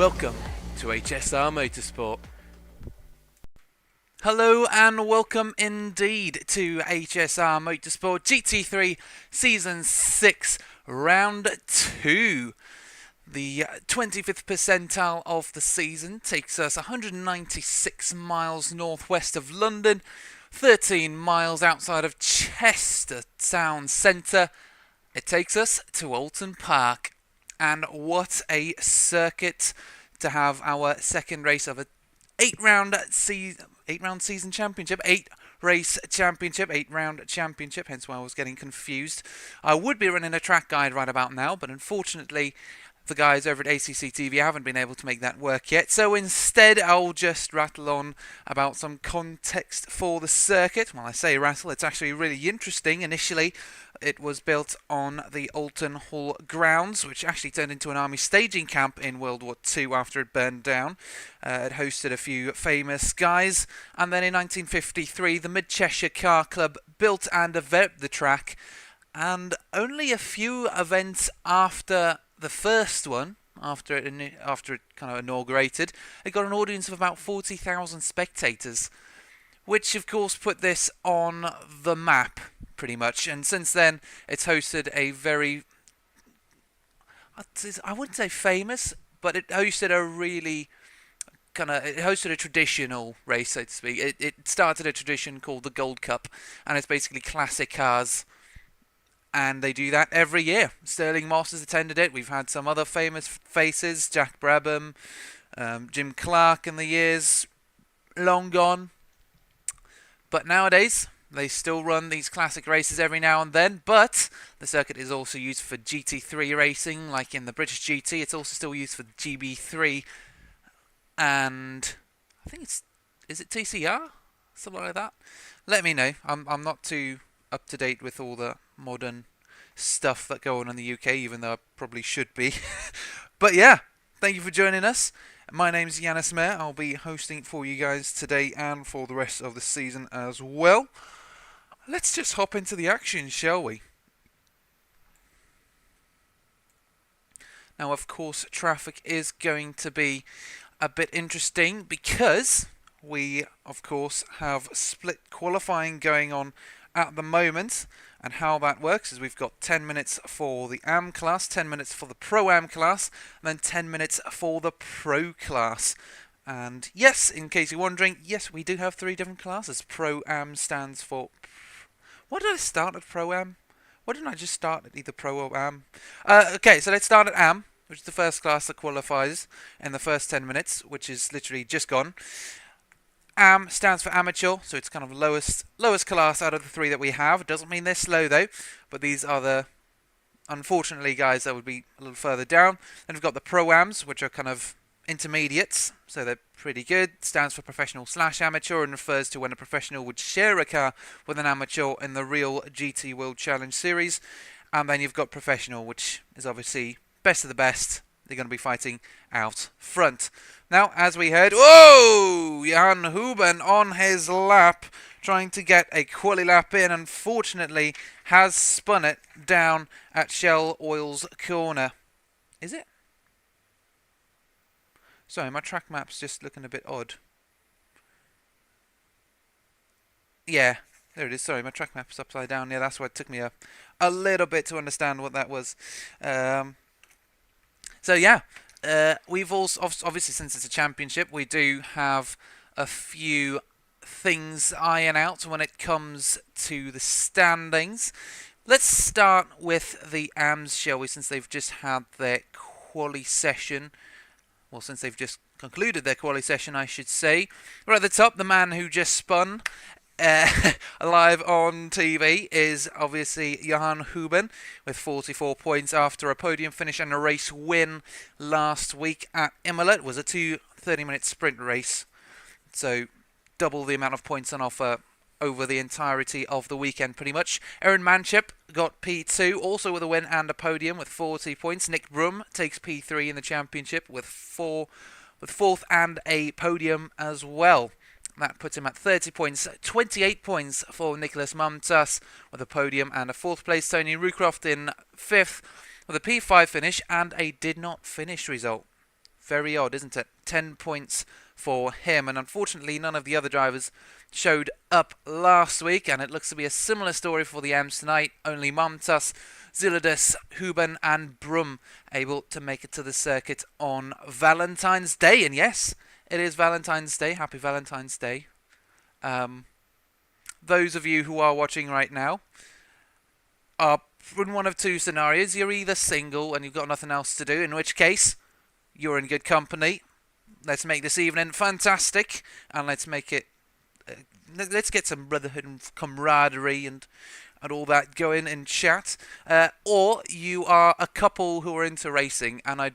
Welcome to HSR Motorsport. Hello and welcome indeed to HSR Motorsport GT3 Season 6 Round 2. The 25th percentile of the season takes us 196 miles northwest of London, 13 miles outside of Chester Town Centre. It takes us to Oulton Park. And what a circuit to have our second race of a 8-round season championship, 8-race championship, 8-round championship, hence why I was getting confused. I would be running a track guide right about now, but unfortunately the guys over at ACC TV haven't been able to make that work yet, so instead I'll just rattle on about some context for the circuit. Well, I say rattle, it's actually really interesting. Initially, it was built on the Oulton Hall grounds, which actually turned into an army staging camp in World War II after it burned down. It hosted a few famous guys, and then in 1953 the Mid-Cheshire Car Club built and developed the track, and only a few events after the first one, after it kind of inaugurated, it got an audience of about 40,000 spectators, which of course put this on the map pretty much. And since then, it's hosted a very, I wouldn't say famous, but it hosted a really it hosted a traditional race, so to speak. It started a tradition called the Gold Cup, and it's basically classic cars. And they do that every year. Sterling Moss has attended it. We've had some other famous faces, Jack Brabham, Jim Clark in the years long gone. But nowadays, they still run these classic races every now and then. But the circuit is also used for GT3 racing, like in the British GT. It's also still used for GB3. And I think is it TCR? Something like that. Let me know. I'm not too up to date with all the modern stuff that go on in the UK, even though I probably should be. But yeah, thank you for joining us. My name's Yanis Mayer. I'll be hosting for you guys today and for the rest of the season as well. Let's just hop into the action, shall we? Now, of course, traffic is going to be a bit interesting because we, of course, have split qualifying going on at the moment. And how that works is we've got 10 minutes for the AM class, 10 minutes for the Pro-Am class, and then 10 minutes for the Pro class. And yes, in case you're wondering, yes, we do have 3 different classes. Pro-Am stands for... Why did I start at Pro-Am? Why didn't I just start at either Pro or Am? Okay, so let's start at Am, which is the first class that qualifies in the first 10 minutes, which is literally just gone. AM stands for amateur, so it's kind of lowest class out of the 3 that we have. It doesn't mean they're slow though, but these are the, unfortunately, guys that would be a little further down. Then we've got the Pro-Ams, which are kind of intermediates, so they're pretty good. It stands for professional/amateur and refers to when a professional would share a car with an amateur in the real GT World Challenge Series. And then you've got professional, which is obviously best of the best. They're going to be fighting out front. Now, as we heard, whoa! Jan Huben on his lap, trying to get a quali lap in. Unfortunately, has spun it down at Shell Oil's corner. Is it? Sorry, my track map's just looking a bit odd. Yeah, there it is. Sorry, my track map's upside down. Yeah, that's why it took me a little bit to understand what that was. So yeah, we've also, obviously since it's a championship, we do have a few things iron out when it comes to the standings. Let's start with the AMs, shall we, since they've just had their quali session. Well, since they've just concluded their quali session, I should say. Right at the top, the man who just spun live on TV is obviously Johan Huben with 44 points after a podium finish and a race win last week at Imola. It was a 30-minute sprint race, so double the amount of points on offer over the entirety of the weekend pretty much. Aaron Manship got P2, also with a win and a podium with 40 points. Nick Broom takes P3 in the championship with fourth and a podium as well. That puts him at 30 points, 28 points for Nicholas Mumtas with a podium and a 4th place. Tony Rucroft in 5th with a P5 finish and a did not finish result. Very odd, isn't it? 10 points for him, and unfortunately none of the other drivers showed up last week, and it looks to be a similar story for the M's tonight. Only Montas, Zilidis, Huben and Brum able to make it to the circuit on Valentine's Day. And yes, it is Valentine's Day. Happy Valentine's Day. Those of you who are watching right now are in one of two scenarios. You're either single and you've got nothing else to do, in which case you're in good company. Let's make this evening fantastic, and let's make it. Let's get some brotherhood and camaraderie and all that going in chat. Or you are a couple who are into racing, and I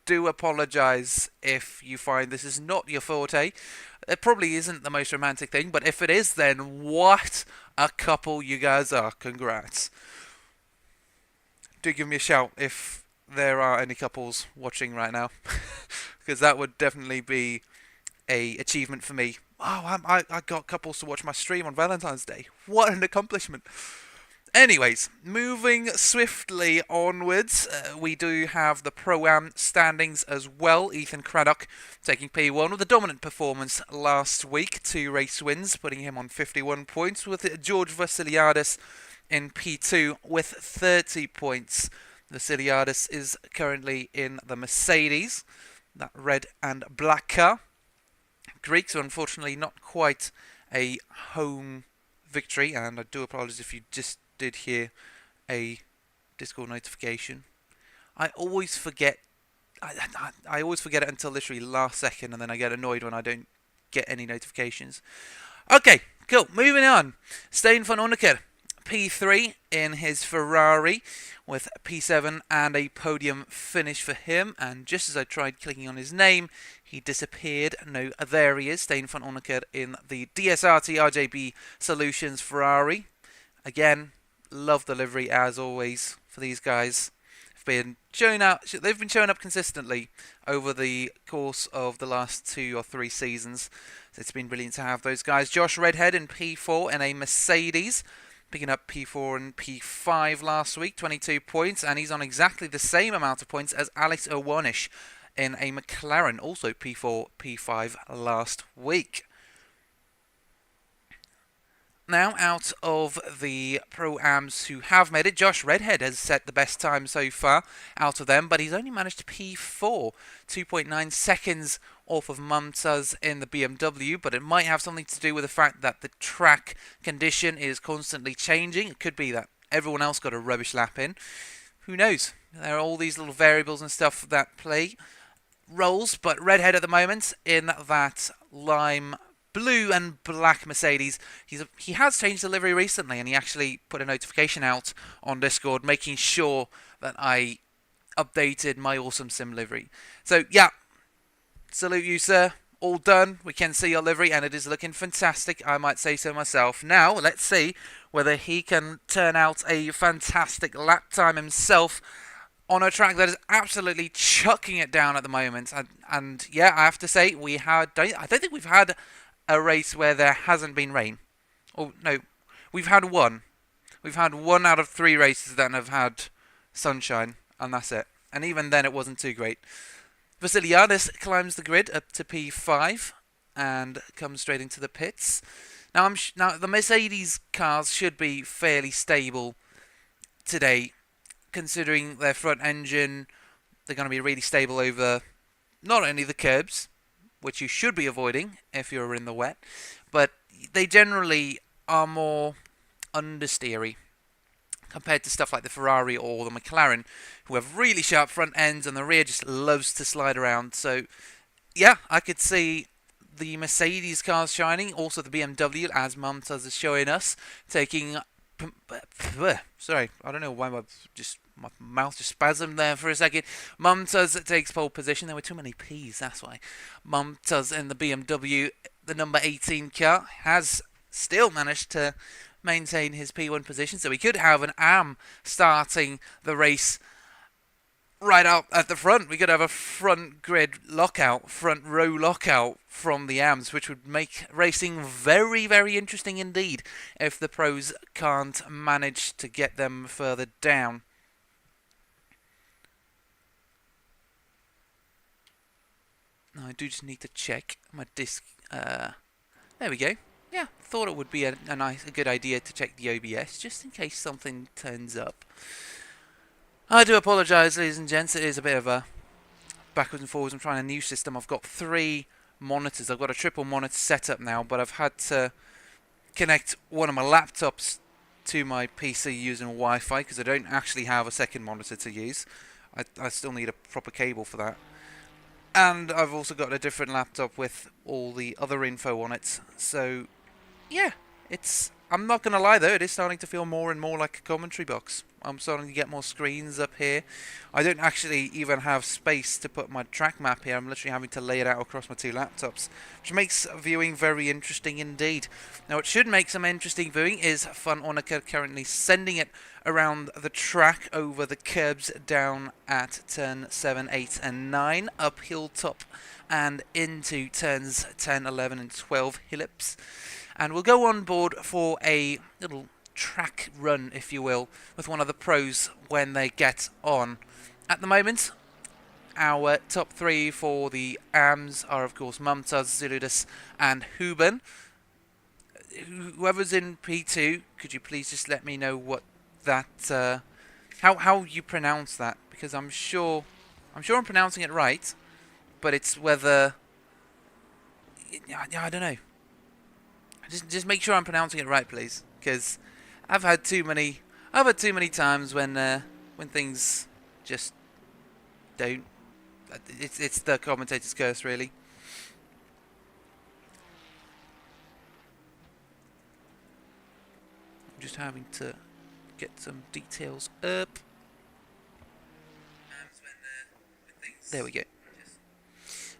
do apologise if you find this is not your forte. It probably isn't the most romantic thing, but if it is, then what a couple you guys are. Congrats. Do give me a shout if there are any couples watching right now, because that would definitely be a achievement for me. Oh, I got couples to watch my stream on Valentine's Day. What an accomplishment. Anyways, moving swiftly onwards, we do have the Pro-Am standings as well. Ethan Craddock taking P1 with a dominant performance last week. 2 race wins, putting him on 51 points, with George Vassiliadis in P2 with 30 points. Vassiliadis is currently in the Mercedes, that red and black car. Greeks are unfortunately not quite a home victory, and I do apologise if you just did hear a Discord notification. I always forget. I always forget it until literally last second, and then I get annoyed when I don't get any notifications. Okay, cool. Moving on. Stijn van Onneker, P3 in his Ferrari with P7 and a podium finish for him. And just as I tried clicking on his name, he disappeared. No, there he is. Stijn van Onneker in the DSRT RJB Solutions Ferrari. Again, love the livery as always for these guys. They've been showing up consistently over the course of the last 2 or 3 seasons. So it's been brilliant to have those guys. Josh Redhead in P4 in a Mercedes, picking up P4 and P5 last week, 22 points, and he's on exactly the same amount of points as Alex Owanish in a McLaren, also P4, P5 last week. Now, out of the Pro-Ams who have made it, Josh Redhead has set the best time so far out of them, but he's only managed P4, 2.9 seconds off of Mumtaz in the BMW, but it might have something to do with the fact that the track condition is constantly changing. It could be that everyone else got a rubbish lap in. Who knows? There are all these little variables and stuff that play roles, but Redhead at the moment in that lime blue and black Mercedes. He has changed the livery recently, and he actually put a notification out on Discord making sure that I updated my awesome sim livery. So yeah, salute you, sir. All done. We can see your livery, and it is looking fantastic, I might say so myself. Now, let's see whether he can turn out a fantastic lap time himself on a track that is absolutely chucking it down at the moment. And yeah, I have to say, I don't think we've had a race where there hasn't been rain. Oh, no, we've had one. We've had 1 out of 3 races that have had sunshine, and that's it. And even then, it wasn't too great. Vassiliadis climbs the grid up to P5 and comes straight into the pits. Now, the Mercedes cars should be fairly stable today, considering their front engine. They're going to be really stable over not only the curbs, which you should be avoiding if you're in the wet, but they generally are more understeery compared to stuff like the Ferrari or the McLaren, who have really sharp front ends and the rear just loves to slide around. So, yeah, I could see the Mercedes cars shining, also the BMW, as Mumtaz is showing us, taking... Sorry, I don't know why my mouth just spasmed there for a second. Mumtaz takes pole position. There were too many P's, that's why. Mumtaz in the BMW, the number 18 car, has still managed to maintain his P1 position. So we could have an AM starting the race right out at the front. We could have a front grid lockout, front row lockout from the AMs, which would make racing very, very interesting indeed if the pros can't manage to get them further down. I do just need to check my disc. There we go. Yeah, thought it would be a good idea to check the OBS just in case something turns up. I do apologise, ladies and gents. It is a bit of a backwards and forwards. I'm trying a new system. I've got 3 monitors. I've got a triple monitor setup now, but I've had to connect one of my laptops to my PC using Wi-Fi because I don't actually have a second monitor to use. I still need a proper cable for that. And I've also got a different laptop with all the other info on it. So, yeah, I'm not going to lie though, it is starting to feel more and more like a commentary box. I'm starting to get more screens up here. I don't actually even have space to put my track map here. I'm literally having to lay it out across my 2 laptops, which makes viewing very interesting indeed. Now, what should make some interesting viewing is Fun Onica currently sending it around the track over the curbs down at turn 7, 8 and 9, up hilltop and into turns 10, 11 and 12 hillips. And we'll go on board for a little track run, if you will, with one of the pros when they get on. At the moment, our top 3 for the AMs are, of course, Mumtaz, Ziludis and Huben. Whoever's in P2, could you please just let me know what that, how you pronounce that? Because I'm sure I'm pronouncing it right, but it's whether, I don't know. Just make sure I'm pronouncing it right, please, because I've had too many times when things just don't. It's the commentator's curse, really. I'm just having to get some details up. There we go.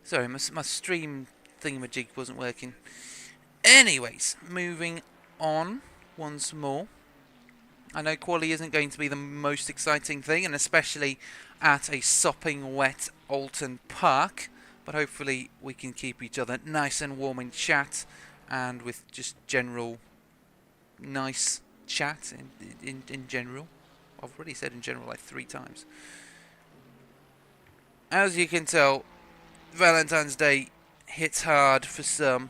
Sorry, my stream thingamajig wasn't working. Anyways, moving on once more. I know quali isn't going to be the most exciting thing, and especially at a sopping wet Oulton Park, but hopefully we can keep each other nice and warm in chat, and with just general nice chat in general. I've already said in general like 3 times. As you can tell, Valentine's Day hits hard for some,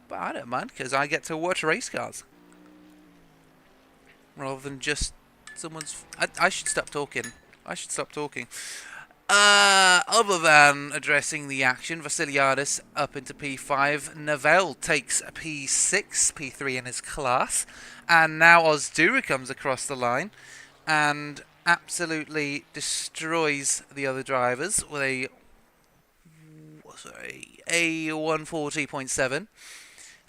but I don't mind because I get to watch race cars rather than just someone's. I should stop talking. Other than addressing the action, Vasiliadis up into P5. Neville takes P6, P3 in his class, and now Ozdura comes across the line and absolutely destroys the other drivers with a 140.7.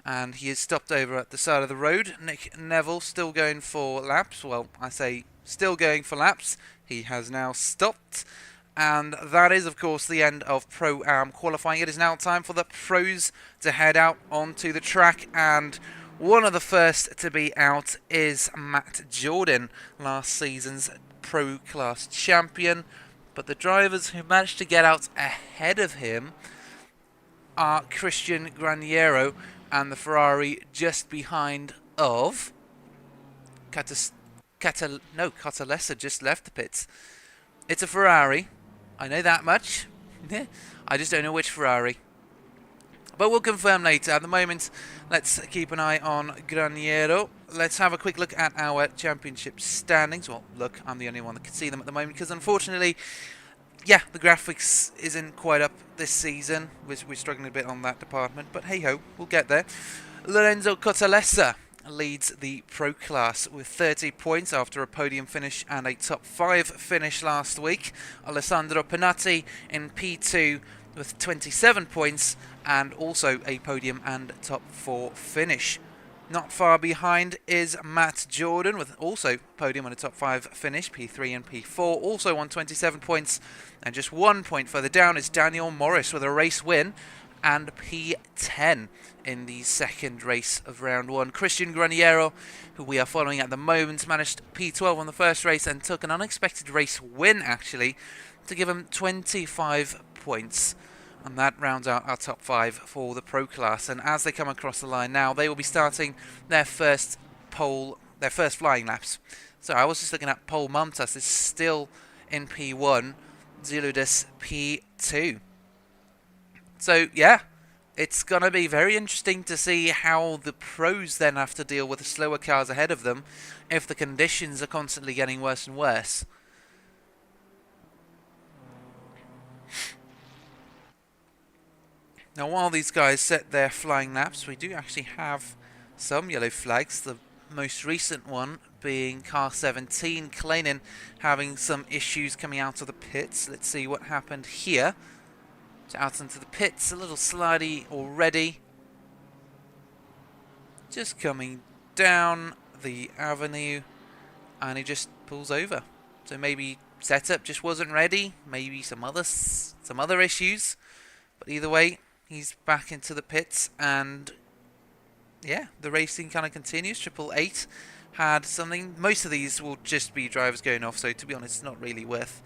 And he is stopped over at the side of the road. Nick Neville still going for laps. Well, I say still going for laps. He has now stopped. And that is, of course, the end of Pro-Am qualifying. It is now time for the pros to head out onto the track. And one of the first to be out is Matt Jordan, last season's Pro Class champion. But the drivers who managed to get out ahead of him are Christian Graniero and the Ferrari just behind of Catalessa just left the pits. It's a Ferrari. I know that much. I just don't know which Ferrari. But we'll confirm later. At the moment, let's keep an eye on Graniero. Let's have a quick look at our championship standings. Well, look, I'm the only one that can see them at the moment because unfortunately, yeah, the graphics isn't quite up this season. We're struggling a bit on that department, but hey-ho, we'll get there. Lorenzo Cotalessa leads the Pro Class with 30 points after a podium finish and a top 5 finish last week. Alessandro Penati in P2 with 27 points and also a podium and top 4 finish. Not far behind is Matt Jordan with also podium and a top 5 finish, P3 and P4, also on 27 points. And just 1 point further down is Daniel Morris with a race win and P10 in the second race of round 1. Christian Graniero, who we are following at the moment, managed P12 on the first race and took an unexpected race win, actually, to give him 25 points. And that rounds out our top 5 for the Pro Class. And as they come across the line now, they will be starting their first flying laps. So I was just looking at Paul Mumtas is still in P1, Ziludis P2. So, yeah, it's going to be very interesting to see how the pros then have to deal with the slower cars ahead of them if the conditions are constantly getting worse and worse. Now, while these guys set their flying laps, we do actually have some yellow flags. The most recent one being car 17, Kleinen, having some issues coming out of the pits. Let's see what happened here. So out into the pits, a little slidey already. Just coming down the avenue, and he just pulls over. So maybe setup just wasn't ready, maybe some other issues, but either way, he's back into the pits, and yeah, the racing kind of continues. 888 had something. Most of these will just be drivers going off, so to be honest, it's not really worth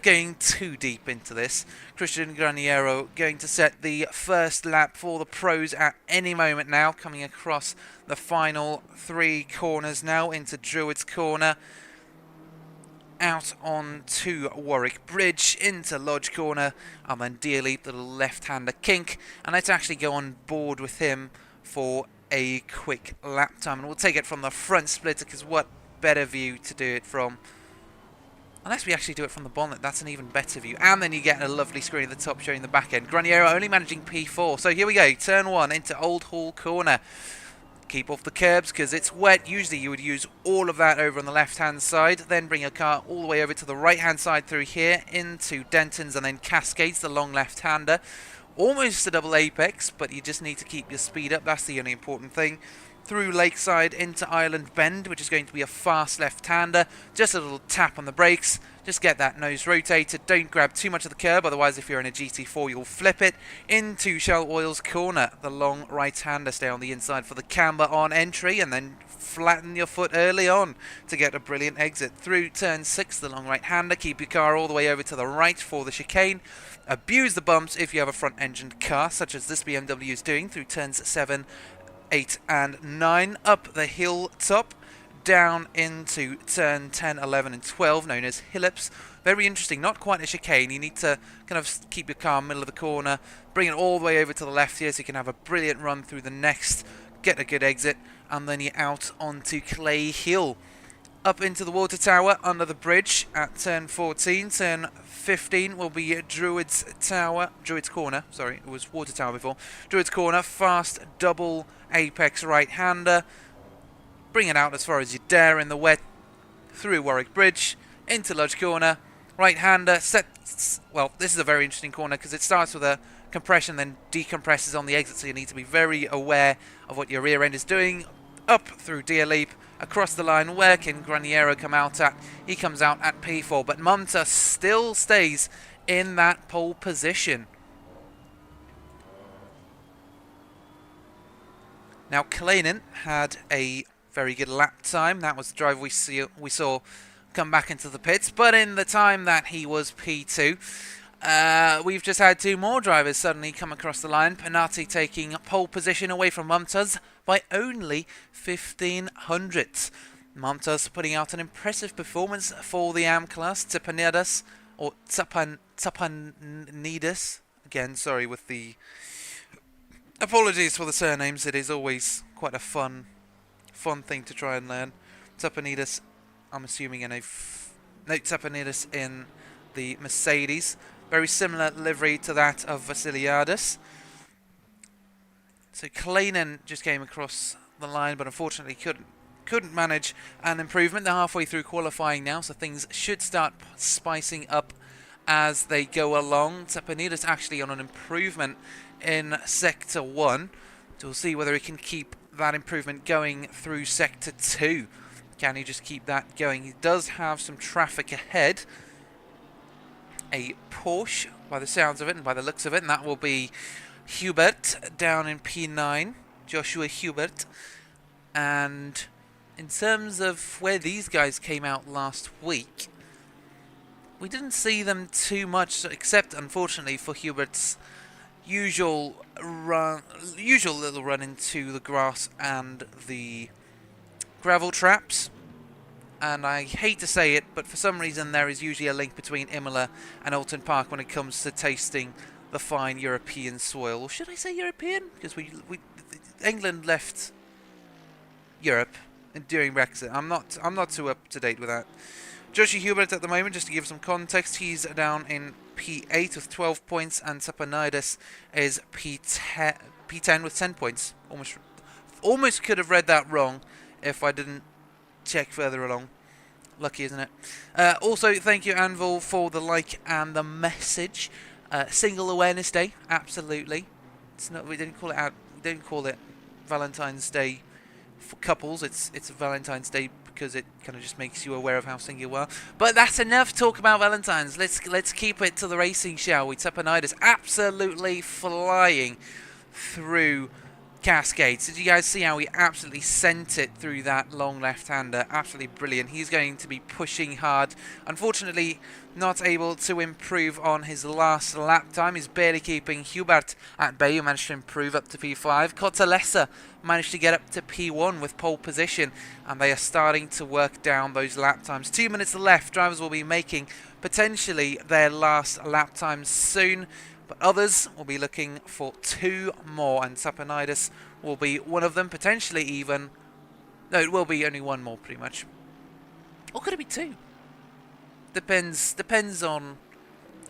going too deep into this. Christian Graniero going to set the first lap for the pros at any moment now, coming across the final 3 corners now into Druids Corner, out onto Warwick Bridge, into Lodge Corner, and then Dearleap, the little left-hander kink, and let's actually go on board with him for a quick lap time, and we'll take it from the front splitter, because what better view to do it from? Unless we actually do it from the bonnet, that's an even better view. And then you get a lovely screen at the top showing the back end. Graniero only managing P4. So here we go, turn 1 into Old Hall Corner. Keep off the curbs because it's wet. Usually you would use all of that over on the left-hand side. Then bring your car all the way over to the right-hand side through here into Denton's and then Cascades, the long left-hander. Almost a double apex, but you just need to keep your speed up. That's the only important thing. Through Lakeside into Island Bend, which is going to be a fast left-hander. Just a little tap on the brakes. Just get that nose rotated. Don't grab too much of the curb, otherwise if you're in a GT4 you'll flip it. Into Shell Oil's Corner, the long right-hander. Stay on the inside for the camber on entry, and then flatten your foot early on to get a brilliant exit. Through turn 6, the long right-hander. Keep your car all the way over to the right for the chicane. Abuse the bumps if you have a front-engined car, such as this BMW is doing through turns 7, 8 and 9, up the hill top, down into turn 10, 11 and 12, known as Hillops. Very interesting, not quite a chicane. You need to kind of keep your car middle of the corner, bring it all the way over to the left here so you can have a brilliant run through the next, get a good exit, and then you're out onto Clay Hill. Up into the water tower, under the bridge at turn 14. Turn 15 will be Druids Corner, sorry, it was Water Tower before. Druids Corner, fast double apex right-hander. Bring it out as far as you dare in the wet, through Warwick Bridge, into Lodge Corner. Right-hander, well, this is a very interesting corner because it starts with a compression, then decompresses on the exit, so you need to be very aware of what your rear end is doing. Up through Dearleap, across the line. Where can Graniero come out at? He comes out at P4, but Munter still stays in that pole position. Now Kleinen had a very good lap time. That was the driver we saw come back into the pits, but in the time that he was P2, we've just had 2 more drivers suddenly come across the line. Penati taking pole position away from Mumtaz by only 1500ths. Mumtaz putting out an impressive performance for the AM class. Tsapanidis, or Tsapanidis, again, sorry with the apologies for the surnames. It is always quite a fun thing to try and learn. Tsapanidis, I'm assuming in Tsapanidis in the Mercedes. Very similar livery to that of Vasiliadis. So Kleinen just came across the line, but unfortunately couldn't manage an improvement. They're halfway through qualifying now, so things should start spicing up as they go along. Tsapanidis actually on an improvement in Sector 1. So we'll see whether he can keep that improvement going through Sector 2. Can he just keep that going? He does have some traffic ahead. A Porsche, by the sounds of it and by the looks of it, and that will be Hubert down in P9, Joshua Hubert. And in terms of where these guys came out last week, we didn't see them too much, except unfortunately for Hubert's usual little run into the grass and the gravel traps. And I hate to say it, but for some reason there is usually a link between Imola and Oulton Park when it comes to tasting the fine European soil. Or should I say European? Because England left Europe during Brexit. I'm not too up to date with that. Joshua Hubert at the moment, just to give some context, he's down in P8 with 12 points, and Sapanides is P10 with 10 points. Almost could have read that wrong if I didn't check further along. Lucky, isn't it? Also, thank you, Anvil, for the like and the message. Single Awareness Day, absolutely. It's not. We didn't call it out. We didn't call it Valentine's Day for couples. It's Valentine's Day because it kind of just makes you aware of how single you are. But that's enough talk about Valentine's. Let's keep it to the racing, shall we? Tapanitis absolutely flying through Cascades. Did you guys see how he absolutely sent it through that long left-hander? Absolutely brilliant. He's going to be pushing hard. Unfortunately, not able to improve on his last lap time. He's barely keeping Hubert at bay, who managed to improve up to P5. Cotalesa managed to get up to P1 with pole position, and they are starting to work down those lap times. 2 minutes left. Drivers will be making potentially their last lap times soon, but others will be looking for 2 more, and Sapanitis will be one of them, potentially even... No, it will be only 1 more, pretty much. Or could it be 2? Depends on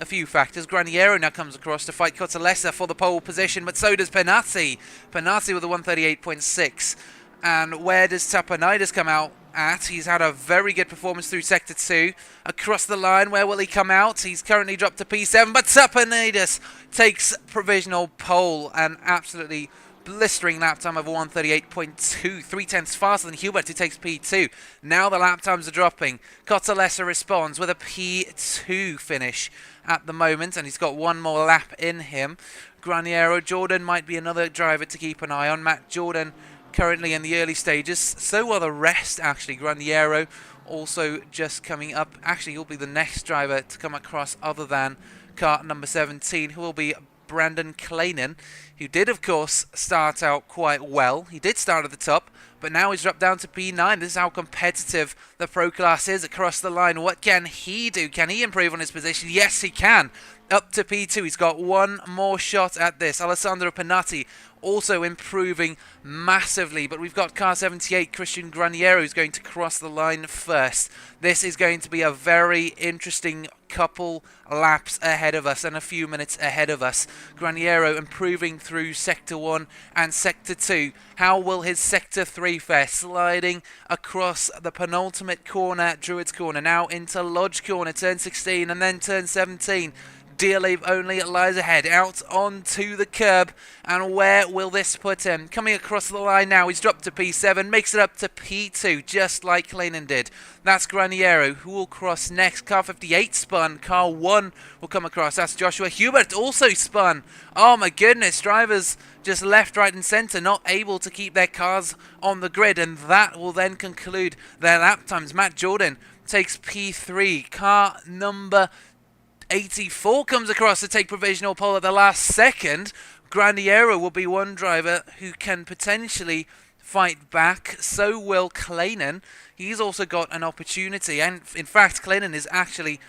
a few factors. Graniero now comes across to fight Cotalesa for the pole position, but so does Penati. Penati with a 138.6. And where does Tapanitis come out at? He's had a very good performance through Sector 2. Across the line, where will he come out? He's currently dropped to P7, but Tapanitis takes provisional pole, and absolutely blistering lap time of 138.2, 3/10 faster than Hubert, who takes P2. Now the lap times are dropping. Cotalesa responds with a P2 finish at the moment, and he's got 1 more lap in him. Graniero, Jordan might be another driver to keep an eye on. Matt Jordan currently in the early stages. So are the rest, actually. Graniero also just coming up. Actually, he'll be the next driver to come across other than car number 17, who will be Brandon Kleinen, who did, of course, start out quite well. He did start at the top, but now he's dropped down to P9. This is how competitive the Pro Class is across the line. What can he do? Can he improve on his position? Yes, he can. Up to P2. He's got 1 more shot at this. Alessandro Penati also improving massively, but we've got car 78, Christian Graniero, who's going to cross the line first. This is going to be a very interesting couple laps ahead of us and a few minutes ahead of us. Graniero improving through Sector 1 and Sector 2. How will his Sector 3 fare? Sliding across the penultimate corner, Druids Corner, now into Lodge Corner, turn 16 and then turn 17. Dear Leave only lies ahead, out onto the curb, and where will this put him? Coming across the line now, he's dropped to P7, makes it up to P2, just like Kleinen did. That's Graniero, who will cross next. Car 58 spun, car 1 will come across. That's Joshua Hubert, also spun. Oh my goodness, drivers just left, right and centre, not able to keep their cars on the grid, and that will then conclude their lap times. Matt Jordan takes P3, car number 84 comes across to take provisional pole at the last second. Graniero will be one driver who can potentially fight back. So will Kleinen. He's also got an opportunity, and in fact Kleinen is actually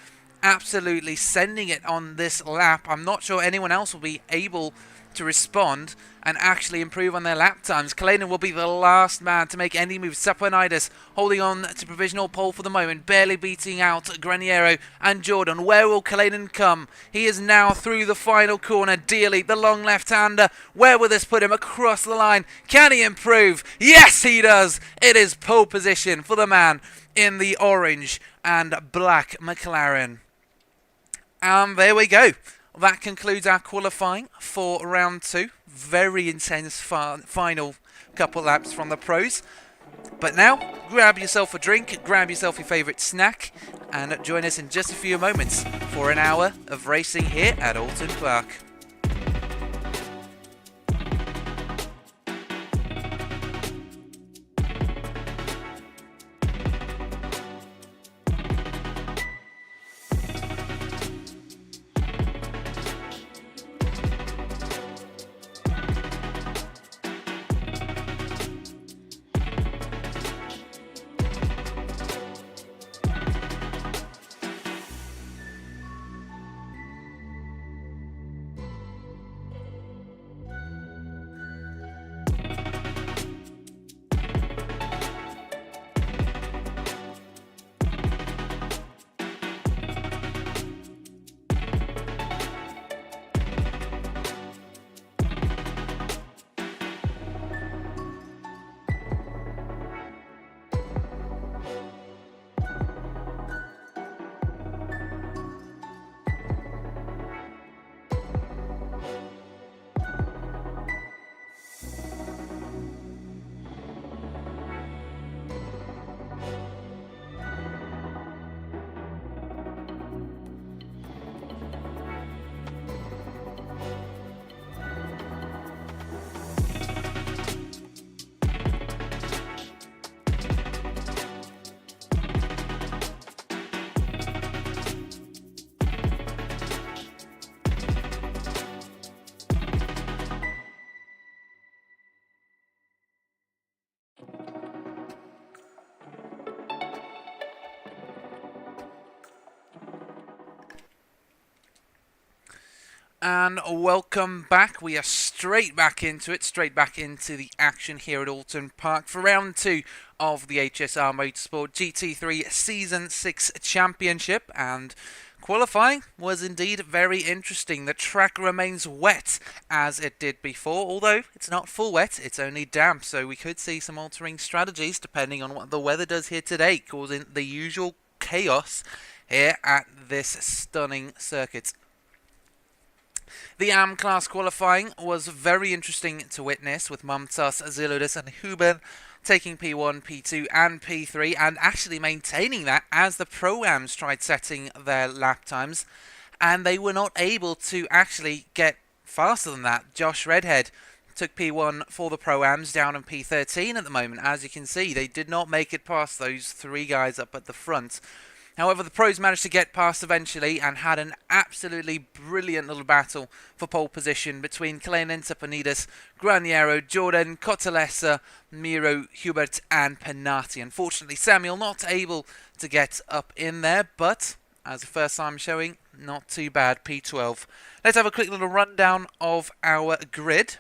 absolutely sending it on this lap. I'm not sure anyone else will be able to respond and actually improve on their lap times. Kleinen will be the last man to make any moves. Sapanitis holding on to provisional pole for the moment, barely beating out Graniero and Jordan. Where will Kleinen come? He is now through the final corner. Dearly, the long left-hander. Where will this put him? Across the line. Can he improve? Yes, he does. It is pole position for the man in the orange and black McLaren. And there we go. That concludes our qualifying for round 2. Very intense final couple laps from the pros. But now, grab yourself a drink, grab yourself your favourite snack, and join us in just a few moments for an hour of racing here at Oulton Park. And welcome back. We are straight back into it, straight back into the action here at Oulton Park for round 2 of the HSR Motorsport GT3 Season 6 Championship. And qualifying was indeed very interesting. The track remains wet as it did before, although it's not full wet, it's only damp. So we could see some altering strategies depending on what the weather does here today, causing the usual chaos here at this stunning circuit. The AM class qualifying was very interesting to witness, with Mumtas, Ziludis and Huben taking P1, P2 and P3 and actually maintaining that as the Pro-Ams tried setting their lap times, and they were not able to actually get faster than that. Josh Redhead took P1 for the Pro-Ams, down in P13 at the moment. As you can see, they did not make it past those three guys up at the front. However, the pros managed to get past eventually and had an absolutely brilliant little battle for pole position between Kleinen, Tepanides, Graniero, Jordan, Cotalesa, Miro, Hubert and Penati. Unfortunately, Samuel not able to get up in there, but as the first time showing, not too bad, P12. Let's have a quick little rundown of our grid.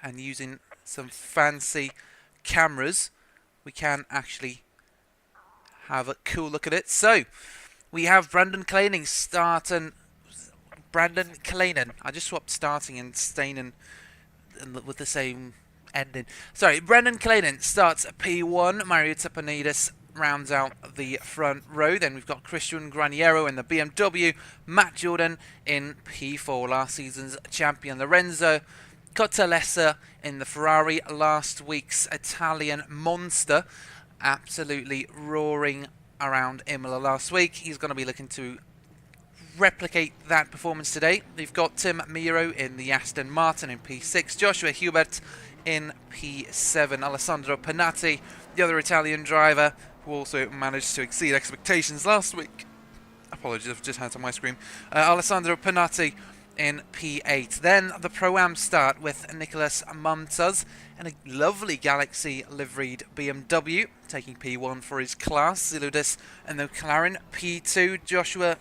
And using some fancy cameras, we can actually have a cool look at it. So, we have Brandon Kleining starting. Brandon Kleinen. I just swapped starting and staying with the same ending. Sorry, Brandon Kleinen starts at P1. Mario Tepanides rounds out the front row. Then we've got Christian Graniero in the BMW. Matt Jordan in P4, last season's champion. Lorenzo Cotalesa in the Ferrari, last week's Italian monster. Absolutely roaring around Imola last week. He's going to be looking to replicate that performance today. We've got Tim Miro in the Aston Martin in P6, Joshua Hubert in P7, Alessandro Penati, the other Italian driver, who also managed to exceed expectations last week. Apologies, I've just had it on my screen. Alessandro Penati in P8. Then the Pro-Am start with Nicholas Mumtaz and a lovely Galaxy liveried BMW, taking P1 for his class. Ziludis and the McLaren. P2, Johan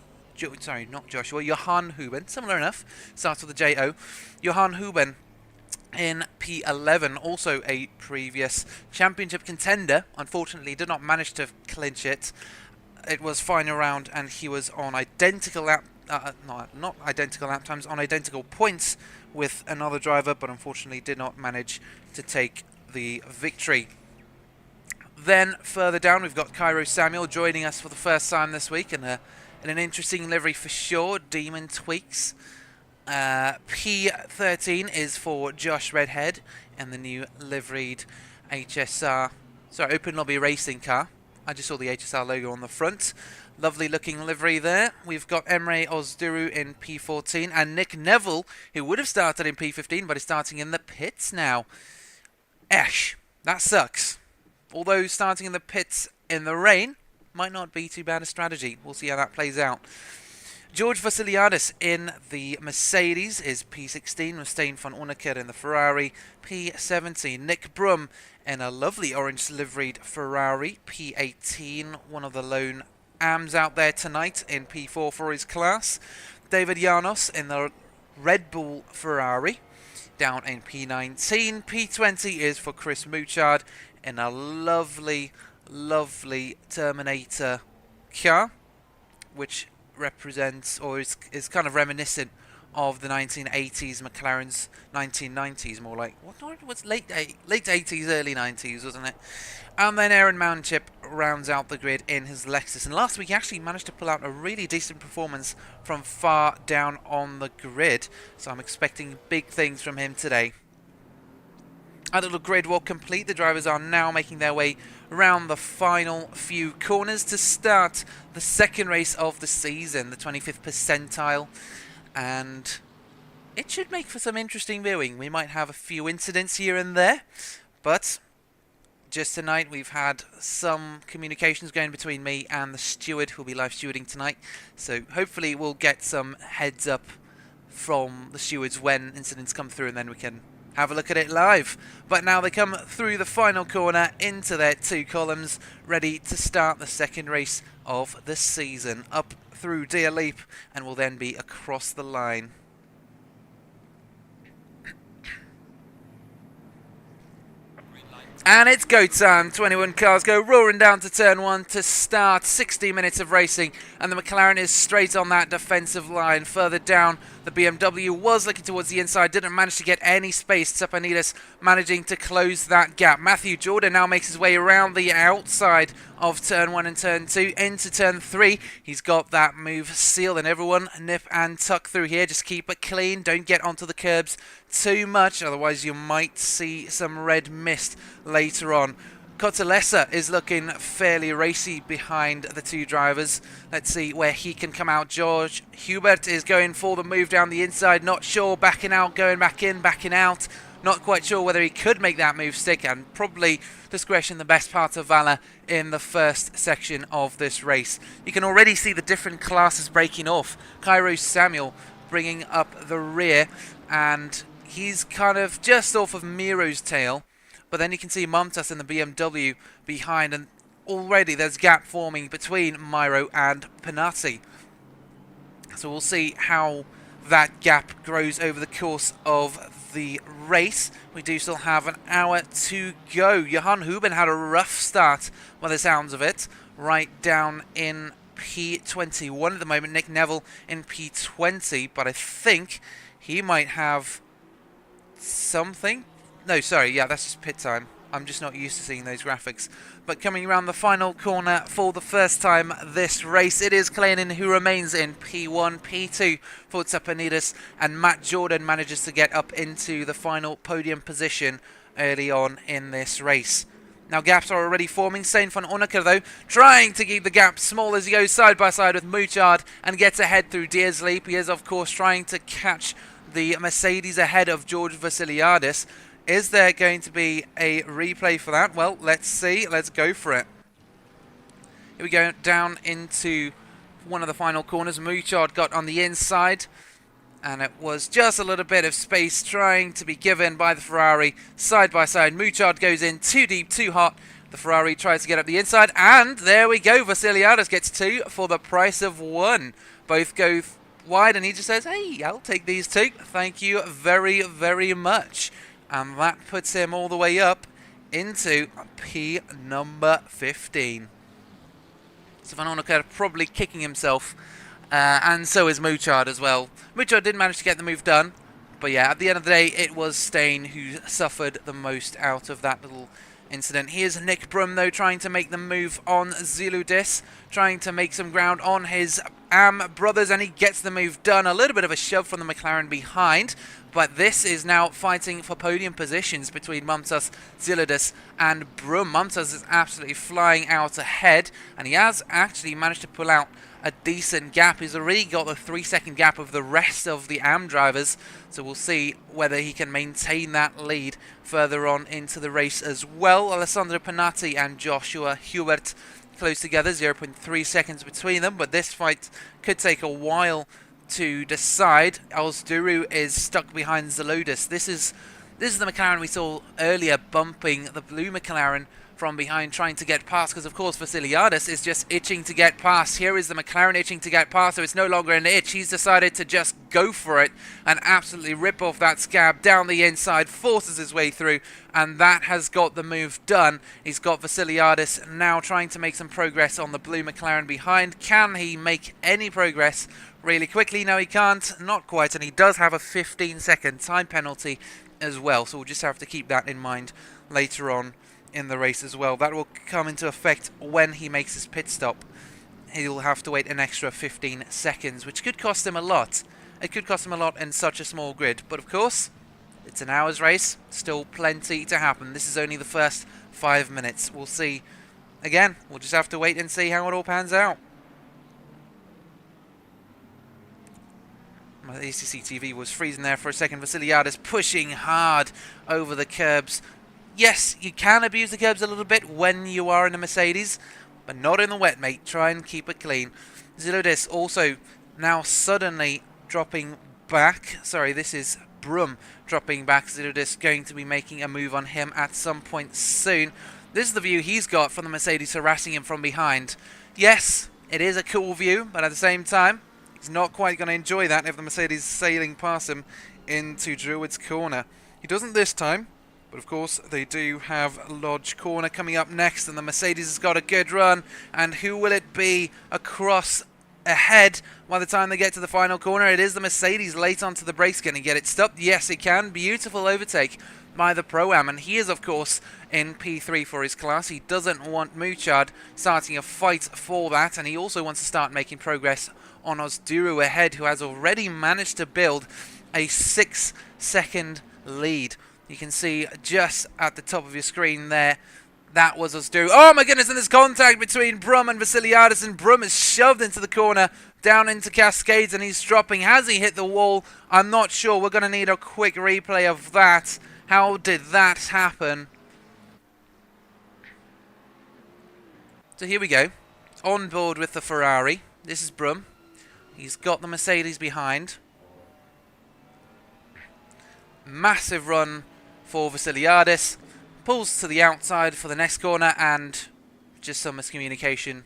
Huben, similar enough, starts with the J-O. Johan Huben in P11, also a previous championship contender. Unfortunately, did not manage to clinch it. It was final round and he was on identical lap not identical lap times, on identical points with another driver, but unfortunately did not manage to take the victory. Then further down we've got Cairo Samuel joining us for the first time this week in an interesting livery for sure, Demon Tweaks. P13 is for Josh Redhead and the new liveried Open Lobby racing car. I just saw the HSR logo on the front. Lovely looking livery there. We've got Emre Ozduru in P14 and Nick Neville, who would have started in P15 but is starting in the pits now. That sucks. Although starting in the pits in the rain might not be too bad a strategy. We'll see how that plays out. George Vasiliadis in the Mercedes is P16, Mustaine van Onneker in the Ferrari, P17. Nick Brum in a lovely orange liveried Ferrari, P18, one of the lone AMs out there tonight in P4 for his class. David Janos in the Red Bull Ferrari, down in P19. P20 is for Chris Mouchard in a lovely, lovely Terminator car, which represents or is kind of reminiscent of the 1980s McLaren's 1990s, more like what was late 80s, early 90s, wasn't it? And then Aaron Mounchip rounds out the grid in his Lexus. And last week he actually managed to pull out a really decent performance from far down on the grid. So I'm expecting big things from him today. Our little grid walk complete. The drivers are now making their way around the final few corners to start the second race of the season, the 25th percentile. And it should make for some interesting viewing. We might have a few incidents here and there, but just tonight we've had some communications going between me and the steward who will be live stewarding tonight. So hopefully we'll get some heads up from the stewards when incidents come through, and then we can have a look at it live. But now they come through the final corner into their two columns, ready to start the second race of the season. Up through Deer Leap and will then be across the line. And it's go time. 21 cars go roaring down to turn 1 to start. 60 minutes of racing, and the McLaren is straight on that defensive line. Further down, the BMW was looking towards the inside, didn't manage to get any space. Tsepanides managing to close that gap. Matthew Jordan now makes his way around the outside of turn 1 and turn 2 into turn 3. He's got that move sealed, and everyone nip and tuck through here. Just keep it clean. Don't get onto the curbs too much, otherwise you might see some red mist later on. Cottalessa is looking fairly racy behind the two drivers. Let's see where he can come out. George Hubert is going for the move down the inside. Not sure, backing out, going back in, backing out. Not quite sure whether he could make that move stick, and probably discretion the best part of Valor in the first section of this race. You can already see the different classes breaking off. Cairo Samuel bringing up the rear, and he's kind of just off of Miro's tail. But then you can see Montas in the BMW behind, and already there's gap forming between Miro and Panatti. So we'll see how that gap grows over the course of the race. We do still have an hour to go. Johan Huben had a rough start by the sounds of it, right down in P21 at the moment. Nick Neville in P20, but I think he might have something. No, sorry, yeah, that's just pit time. I'm just not used to seeing those graphics. But coming around the final corner for the first time this race, it is Kleinin who remains in P1, P2 for Tsepanides, and Matt Jordan manages to get up into the final podium position early on in this race. Now gaps are already forming. Stein van Onneker, though, trying to keep the gap small as he goes side by side with Mouchard and gets ahead through Deersleep. He is, of course, trying to catch the Mercedes ahead of George Vasiliadis. Is there going to be a replay for that? Well, let's see. Let's go for it. Here we go, down into one of the final corners. Mouchard got on the inside, and it was just a little bit of space trying to be given by the Ferrari. Side by side, Mouchard goes in too deep, too hot. The Ferrari tries to get up the inside, and there we go. Vasiliadis gets 2 for the price of 1. Both go wide, and he just says, hey, I'll take these 2. Thank you very, very much. And that puts him all the way up into P number 15. So Van Onneker probably kicking himself, and so is Mouchard as well. Mouchard did manage to get the move done, but yeah, at the end of the day, it was Stein who suffered the most out of that little incident. Here's Nick Brum, though, trying to make the move on Ziludis, trying to make some ground on his brothers, and he gets the move done. A little bit of a shove from the McLaren behind, but this is now fighting for podium positions between Montas, Ziludis, and Brum. Montas is absolutely flying out ahead, and he has actually managed to pull out a decent gap. He's already got the 3-second gap of the rest of the AM drivers, so we'll see whether he can maintain that lead further on into the race as well. Alessandro Panatti and Joshua Hubert close together, 0.3 seconds between them, but this fight could take a while to decide. Alsduru is stuck behind Zalodis. This is the McLaren we saw earlier bumping the blue McLaren from behind, trying to get past, because of course Vasiliadis is just itching to get past. Here is the McLaren itching to get past, so it's no longer an itch. He's decided to just go for it and absolutely rip off that scab down the inside, forces his way through, and that has got the move done. He's got Vasiliadis now trying to make some progress on the blue McLaren behind. Can he make any progress really quickly? No, he can't, not quite, and he does have a 15-second time penalty as well, so we'll just have to keep that in mind later on in the race as well. That will come into effect when he makes his pit stop. He'll have to wait an extra 15 seconds, which could cost him a lot. It could cost him a lot in such a small grid, but of course, it's an hour's race, still plenty to happen. This is only the first 5 minutes. We'll see. Again, we'll just have to wait and see how it all pans out. My ACC TV was freezing there for a second. Vasiliadis pushing hard over the curbs. Yes, you can abuse the curbs a little bit when you are in a Mercedes, but not in the wet, mate. Try and keep it clean. Zilodis also now suddenly dropping back. Sorry, this is Brum dropping back. Zilodis going to be making a move on him at some point soon. This is the view he's got from the Mercedes harassing him from behind. Yes, it is a cool view, but at the same time, he's not quite going to enjoy that if the Mercedes is sailing past him into Druid's corner. He doesn't this time. But of course, they do have Lodge Corner coming up next, and the Mercedes has got a good run. And who will it be across ahead by the time they get to the final corner? It is the Mercedes late onto the brakes. Can he get it stopped? Yes, it can. Beautiful overtake by the Pro-Am, and he is, of course, in P3 for his class. He doesn't want Mouchard starting a fight for that, and he also wants to start making progress on Osduru ahead, who has already managed to build a 6-second lead. You can see just at the top of your screen there, that was Osduru. Oh my goodness, and there's contact between Brum and Vasiliadis, and Brum is shoved into the corner, down into Cascades, and he's dropping. Has he hit the wall? I'm not sure. We're going to need a quick replay of that. How did that happen? So here we go. On board with the Ferrari. This is Brum. He's got the Mercedes behind. Massive run for Vasiliadis. Pulls to the outside for the next corner, and just some miscommunication.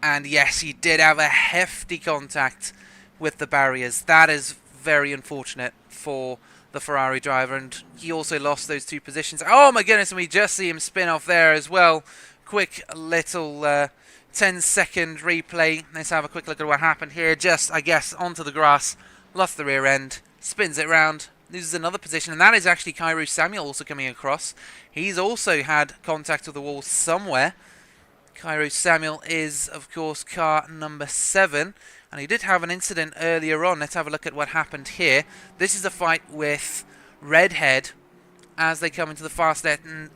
And yes, he did have a hefty contact with the barriers. That is very unfortunate for the Ferrari driver, and he also lost those 2 positions. Oh my goodness, and we just see him spin off there as well. Quick little 10-second replay. Let's have a quick look at what happened here. Just, I guess, onto the grass. Lost the rear end. Spins it round. Loses another position, and that is actually Cairo Samuel also coming across. He's also had contact with the wall somewhere. Cairo Samuel is, of course, car number 7, and he did have an incident earlier on. Let's have a look at what happened here. This is a fight with Redhead as they come into the fast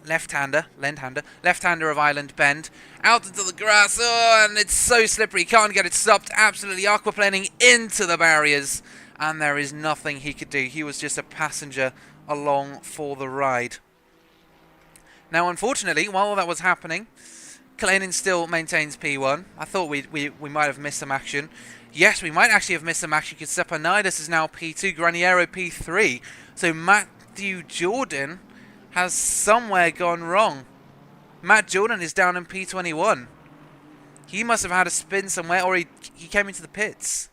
left-hander of Island Bend. Out into the grass, oh, and it's so slippery, can't get it stopped. Absolutely aquaplaning into the barriers. And there is nothing he could do. He was just a passenger along for the ride. Now, unfortunately, while that was happening, Kalinin still maintains P1. I thought we might have missed some action. Yes, we might actually have missed some action because Stepanidis is now P2, Graniero P3. So Matthew Jordan has somewhere gone wrong. Matt Jordan is down in P21. He must have had a spin somewhere, or he came into the pits.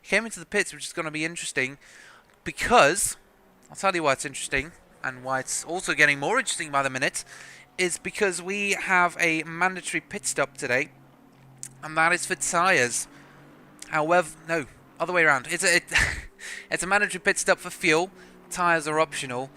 He came into the pits, which is going to be interesting, because, I'll tell you why it's interesting, and why it's also getting more interesting by the minute, is because we have a mandatory pit stop today, and that is for tyres. However, no, other way around. It's a mandatory pit stop for fuel. Tyres are optional,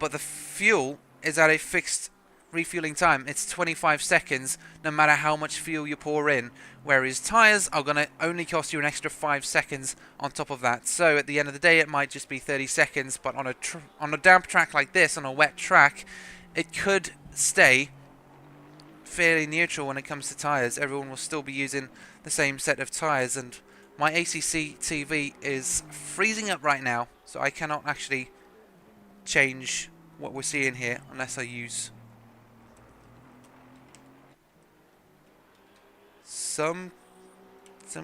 but the fuel is at a fixed refueling time. It's 25 seconds no matter how much fuel you pour in, whereas tyres are going to only cost you an extra 5 seconds on top of that. So at the end of the day it might just be 30 seconds, but on a damp track like this, on a wet track, it could stay fairly neutral when it comes to tyres. Everyone will still be using the same set of tyres, and my ACC TV is freezing up right now, so I cannot actually change what we're seeing here unless I use some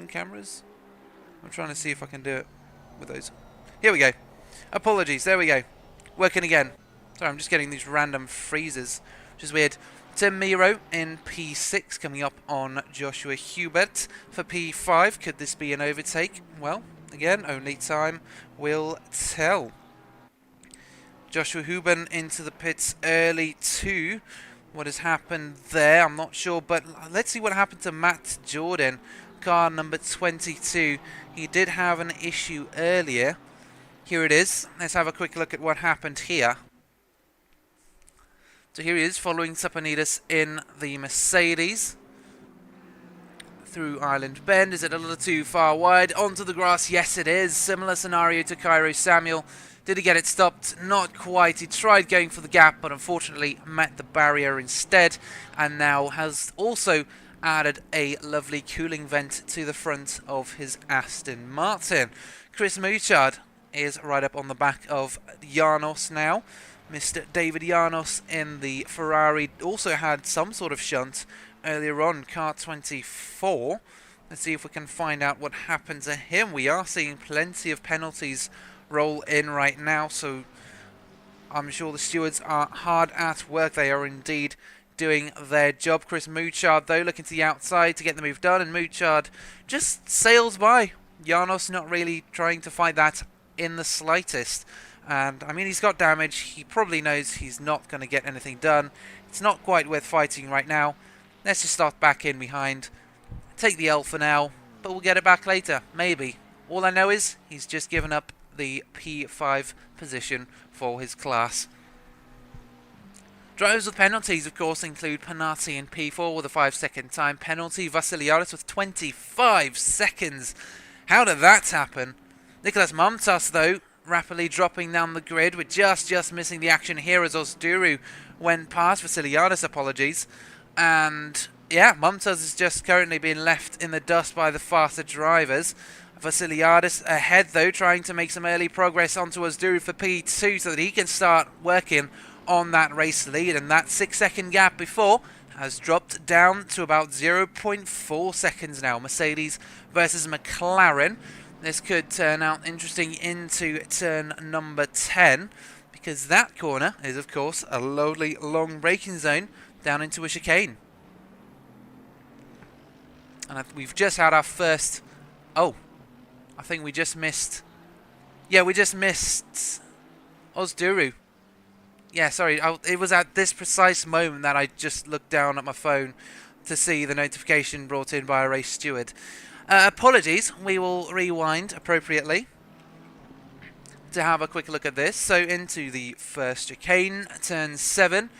cameras. I'm trying to see if I can do it with those. Here we go. Apologies, there we go. Working again. Sorry, I'm just getting these random freezes, which is weird. Tim Miro in P6 coming up on Joshua Hubert for P5. Could this be an overtake? Well, again, only time will tell. Joshua Huben into the pits early too. What has happened there, I'm not sure, but let's see what happened to Matt Jordan, car number 22. He did have an issue earlier. Here it is. Let's have a quick look at what happened here. So here he is, following Stepanidis in the Mercedes through Island Bend. Is it a little too far wide? Onto the grass, yes it is. Similar scenario to Cairo Samuel. Did he get it stopped? Not quite. He tried going for the gap, but unfortunately met the barrier instead, and now has also added a lovely cooling vent to the front of his Aston Martin. Chris Mouchard is right up on the back of Janos now. Mr. David Janos in the Ferrari also had some sort of shunt earlier on, car 24. Let's see if we can find out what happened to him. We are seeing plenty of penalties roll in right now, so I'm sure the stewards are hard at work. They are indeed doing their job. Chris Mouchard, though, looking to the outside to get the move done, and Mouchard just sails by. Janos not really trying to fight that in the slightest. And, I mean, he's got damage. He probably knows he's not going to get anything done. It's not quite worth fighting right now. Let's just start back in behind. Take the L for now, but we'll get it back later. Maybe. All I know is he's just given up the P5 position for his class. Drivers with penalties, of course, include Panati in P4 with a 5-second time penalty. Vassiliadis with 25 seconds. How did that happen? Nicholas Mamtas, though, rapidly dropping down the grid. We're just missing the action here as Ozduru went past Vassiliadis, apologies. And, yeah, Mamtas is just currently being left in the dust by the faster drivers. Vassiliadis ahead, though, trying to make some early progress onto Ozduru for P2 so that he can start working on that race lead, and that 6-second gap before has dropped down to about 0.4 seconds now. Mercedes versus McLaren. This could turn out interesting into turn number 10, because that corner is, of course, a lovely long braking zone down into a chicane. And we've just had our first... Oh, I think we just missed... Yeah, we just missed Ozduru. Yeah, sorry, it was at this precise moment that I just looked down at my phone to see the notification brought in by a race steward. Apologies, we will rewind appropriately to have a quick look at this. So into the first chicane, turn 7,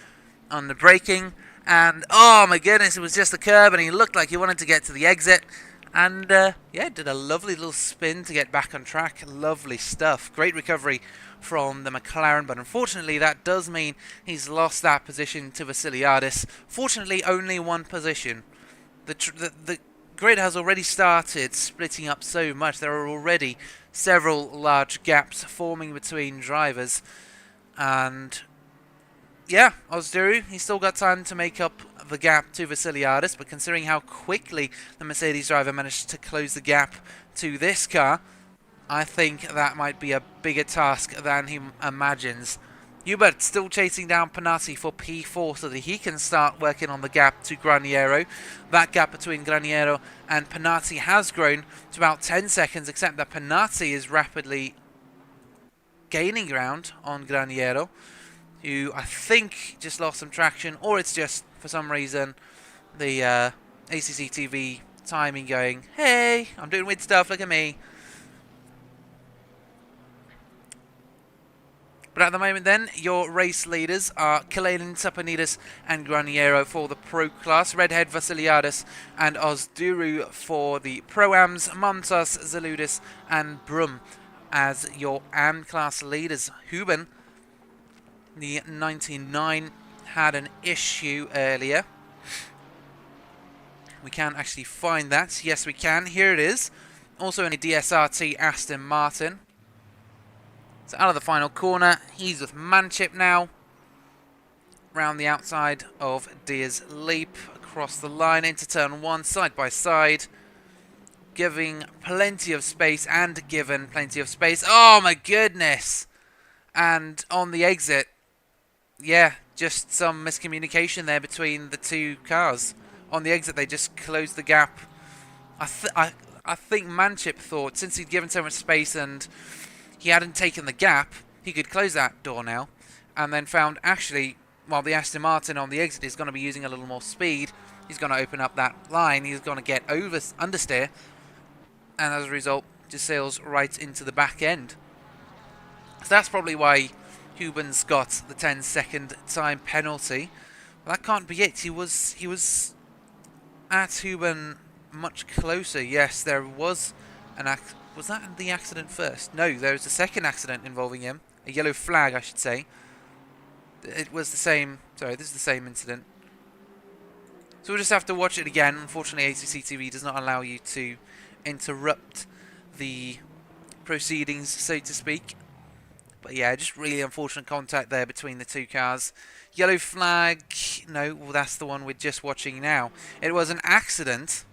on the braking, and oh my goodness, it was just a curb and he looked like he wanted to get to the exit. And yeah, did a lovely little spin to get back on track. Lovely stuff. Great recovery from the McLaren, but unfortunately that does mean he's lost that position to Vassiliadis. Fortunately, only one position. The grid has already started splitting up so much. There are already several large gaps forming between drivers. And yeah, Ozduru, he's still got time to make up the gap to Vassiliadis, but considering how quickly the Mercedes driver managed to close the gap to this car, I think that might be a bigger task than he imagines. Hubert still chasing down Panati for P4 so that he can start working on the gap to Graniero. That gap between Graniero and Panati has grown to about 10 seconds, except that Panati is rapidly gaining ground on Graniero, who I think just lost some traction, or it's just, for some reason, the ACC TV timing going, hey, I'm doing weird stuff, look at me. But at the moment then, your race leaders are Kalinin, Sapanidis and Graniero for the Pro Class, Redhead, Vassiliadis and Ozduru for the Pro-Ams, Montas, Zaludis and Brum as your AM Class leaders. Huben, the 99, had an issue earlier. We can't actually find that. Yes, we can. Here it is. Also in a DSRT Aston Martin. So out of the final corner, he's with Manchip now. Round the outside of Deer's Leap, across the line into turn 1, side by side. Giving plenty of space and given plenty of space. Oh my goodness! And on the exit, yeah, just some miscommunication there between the two cars. On the exit, they just closed the gap. I think Manchip thought, since he'd given so much space and he hadn't taken the gap, he could close that door now, and then found actually, while the Aston Martin on the exit is going to be using a little more speed, he's going to open up that line, he's going to get understeer, and as a result, just sails right into the back end. So that's probably why Huben's got the 10-second time penalty. Well, that can't be it. He was at Huben much closer. Yes, there was an accident. Was that the accident first? No, there was a second accident involving him. A yellow flag, I should say. It was the same... Sorry, this is the same incident. So we'll just have to watch it again. Unfortunately, ACC TV does not allow you to interrupt the proceedings, so to speak. But yeah, just really unfortunate contact there between the two cars. Yellow flag... No, well, that's the one we're just watching now. It was an accident.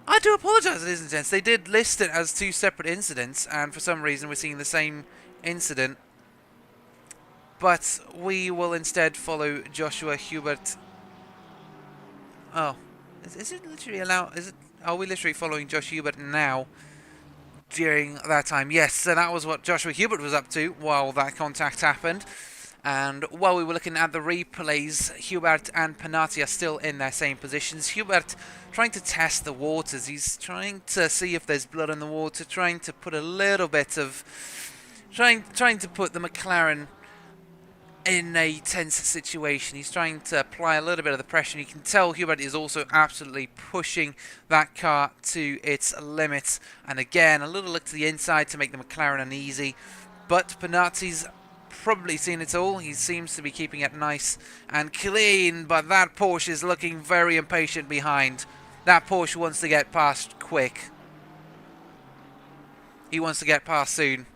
I do apologise, ladies and gents. They did list it as two separate incidents, and for some reason we're seeing the same incident. But we will instead follow Joshua Hubert. Oh, is it literally allowed? Are we literally following Josh Hubert now? during that time. Yes, so that was what Joshua Hubert was up to while that contact happened. And while we were looking at the replays, Hubert and Penati are still in their same positions. Hubert trying to test the waters. He's trying to see if there's blood in the water, trying to put a little bit of... Trying to put the McLaren in a tense situation. He's trying to apply a little bit of the pressure. You can tell Hubert is also absolutely pushing that car to its limits. And again, a little look to the inside to make the McLaren uneasy. But Penati's probably seen it all. He seems to be keeping it nice and clean, but that Porsche is looking very impatient behind. That Porsche wants to get past quick. He wants to get past soon.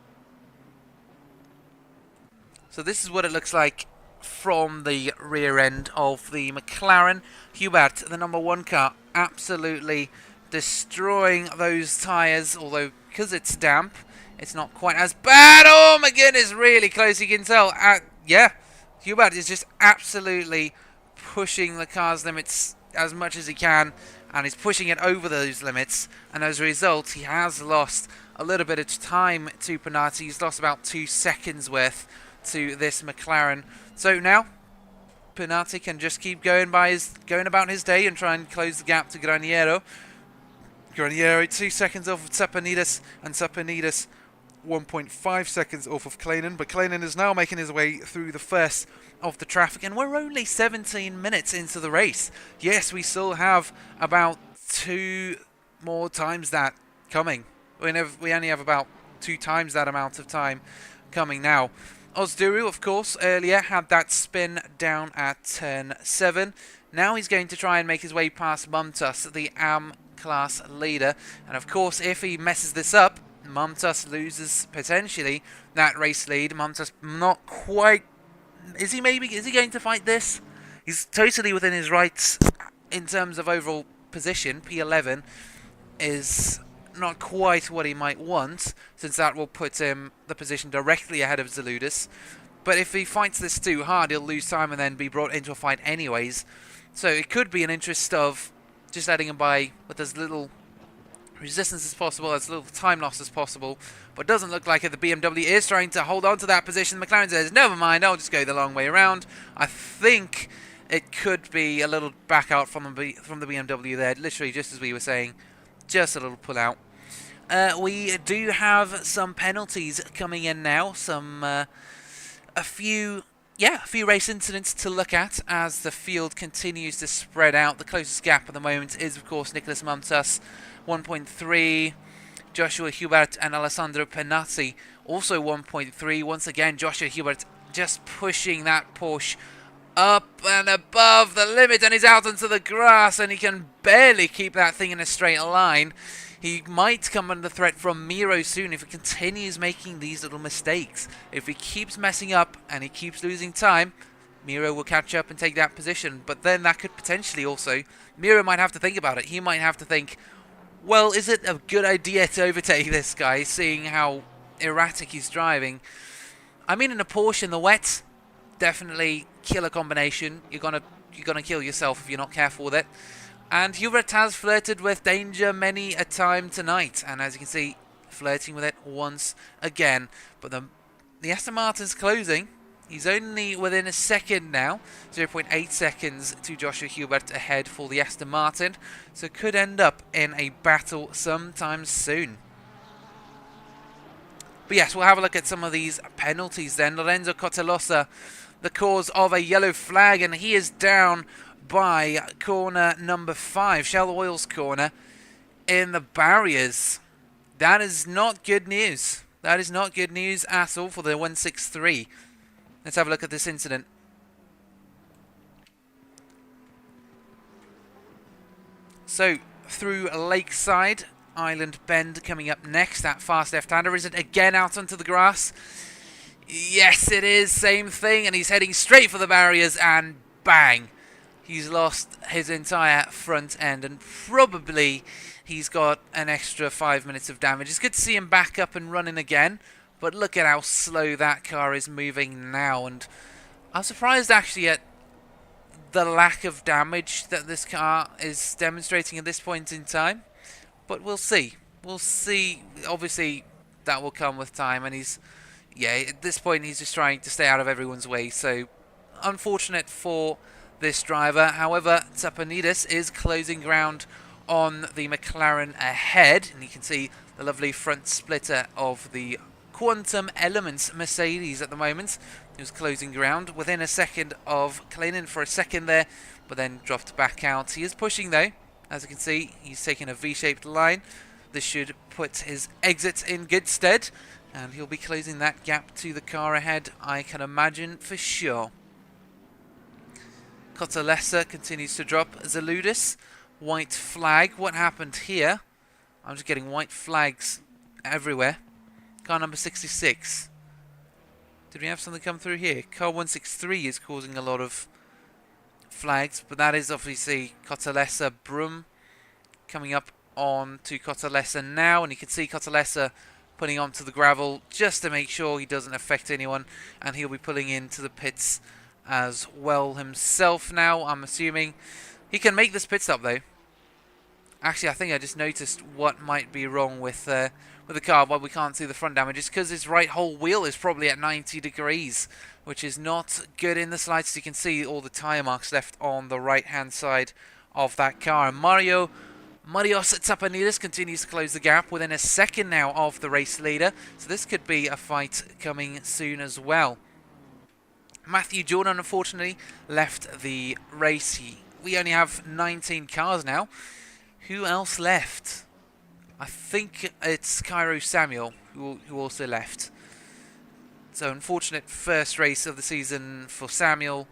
So this is what it looks like from the rear end of the McLaren. Hubert, the number 1 car, absolutely destroying those tyres, although because it's damp, it's not quite as bad. Oh my goodness, really close, you can tell. Yeah, Hubert is just absolutely pushing the car's limits as much as he can, and he's pushing it over those limits, and as a result, he has lost a little bit of time to Penati. He's lost about 2 seconds worth to this McLaren. So now, Penati can just keep going about his day and try and close the gap to Graniero. Graniero 2 seconds off of Tsapanides, and Tsapanides 1.5 seconds off of Kleinen, but Kleinen is now making his way through the first of the traffic, and we're only 17 minutes into the race. Yes, we still have about 2 more times that coming. We only have about 2 times that amount of time coming now. Ozduru, of course, earlier had that spin down at turn 7. Now he's going to try and make his way past Mumtus, the AM class leader, and of course, if he messes this up, Mumtus loses potentially that race lead. Mumtus not quite... Is he going to fight this? He's totally within his rights in terms of overall position. P11 is not quite what he might want, since that will put him the position directly ahead of Zeludis. But if he fights this too hard, he'll lose time and then be brought into a fight anyways. So it could be an interest of just letting him by with as little resistance as possible, as little time loss as possible. But it doesn't look like it. The BMW is trying to hold on to that position. McLaren says, never mind, I'll just go the long way around. I think it could be a little back out from the BMW there, literally just as we were saying. Just a little pull out. We do have some penalties coming in now. A few race incidents to look at as the field continues to spread out. The closest gap at the moment is, of course, Nicholas Mumtus, 1.3. Joshua Hubert and Alessandro Penati, also 1.3. Once again, Joshua Hubert just pushing that Porsche up and above the limit, and he's out onto the grass, and he can barely keep that thing in a straight line. He might come under threat from Miro soon if he continues making these little mistakes. If he keeps messing up and he keeps losing time, Miro will catch up and take that position. But then that could potentially also... Miro might have to think about it. He might have to think, well, is it a good idea to overtake this guy, seeing how erratic he's driving? I mean, in a Porsche in the wet, definitely killer combination. You're gonna kill yourself if you're not careful with it. And Hubert has flirted with danger many a time tonight, and as you can see, flirting with it once again. But the Aston Martin's closing. He's only within a second now, 0.8 seconds to Joshua Hubert ahead for the Aston Martin, so could end up in a battle sometime soon. But yes, we'll have a look at some of these penalties then. Lorenzo Cottelosa, the cause of a yellow flag, and he is down by corner number 5, Shell Oil's corner, in the barriers. That is not good news. That is not good news at all for the 163. Let's have a look at this incident. So, through Lakeside, Island Bend coming up next. That fast left-hander, is it again out onto the grass? Yes, it is. Same thing, and he's heading straight for the barriers, and bang! He's lost his entire front end, and probably he's got an extra 5 minutes of damage. It's good to see him back up and running again, but look at how slow that car is moving now, and I'm surprised actually at the lack of damage that this car is demonstrating at this point in time, but we'll see. we'll see. Obviously, that will come with time, and yeah, at this point he's just trying to stay out of everyone's way. So, unfortunate for this driver. However, Tsapanidis is closing ground on the McLaren ahead, and you can see the lovely front splitter of the Quantum Elements Mercedes at the moment. He was closing ground within a second of Kleinen for a second there, but then dropped back out. He is pushing though. As you can see, he's taking a V-shaped line. This should put his exit in good stead, and he'll be closing that gap to the car ahead, I can imagine, for sure. Cotalesa continues to drop. Zaludis, white flag. What happened here? I'm just getting white flags everywhere. Car number 66. Did we have something come through here? Car 163 is causing a lot of flags, but that is obviously Cotalesa Brum coming up on to Cotalesa now, and you can see Cotalesa putting onto the gravel just to make sure he doesn't affect anyone, and he'll be pulling into the pits as well himself now, I'm assuming. He can make this pit stop though. Actually, I think I just noticed what might be wrong with the car, why we can't see the front damage. It's because his right whole wheel is probably at 90 degrees, which is not good in the slightest. You can see all the tyre marks left on the right-hand side of that car. And Marios Tsapanidis continues to close the gap within a second now of the race leader. So this could be a fight coming soon as well. Matthew Jordan, unfortunately, left the race. We only have 19 cars now. Who else left? I think it's Cairo Samuel who also left. So unfortunate first race of the season for Samuel.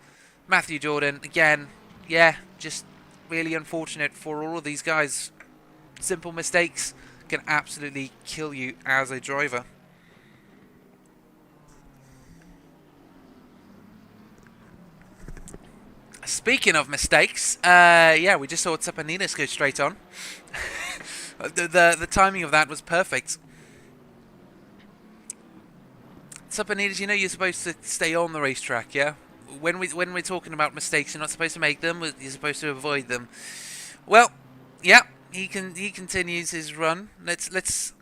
Matthew Jordan, again, yeah, just really unfortunate for all of these guys. Simple mistakes can absolutely kill you as a driver. Speaking of mistakes, yeah, we just saw Tsapanidis go straight on. The timing of that was perfect. Tsapanidis, you know you're supposed to stay on the racetrack, yeah? When we're talking about mistakes, you're not supposed to make them. You're supposed to avoid them. Well, yeah, he continues his run. Let's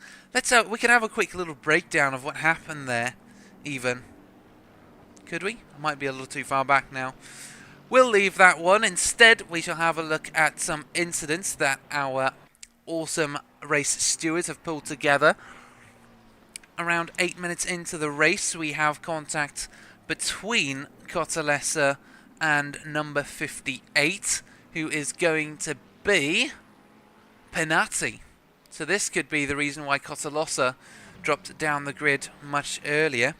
we can have a quick little breakdown of what happened there. Even could we? I might be a little too far back now. We'll leave that one. Instead, we shall have a look at some incidents that our awesome race stewards have pulled together. Around 8 minutes into the race, we have contact between Cotalesa and number 58, who is going to be Penati. So this could be the reason why Cotalesa dropped down the grid much earlier.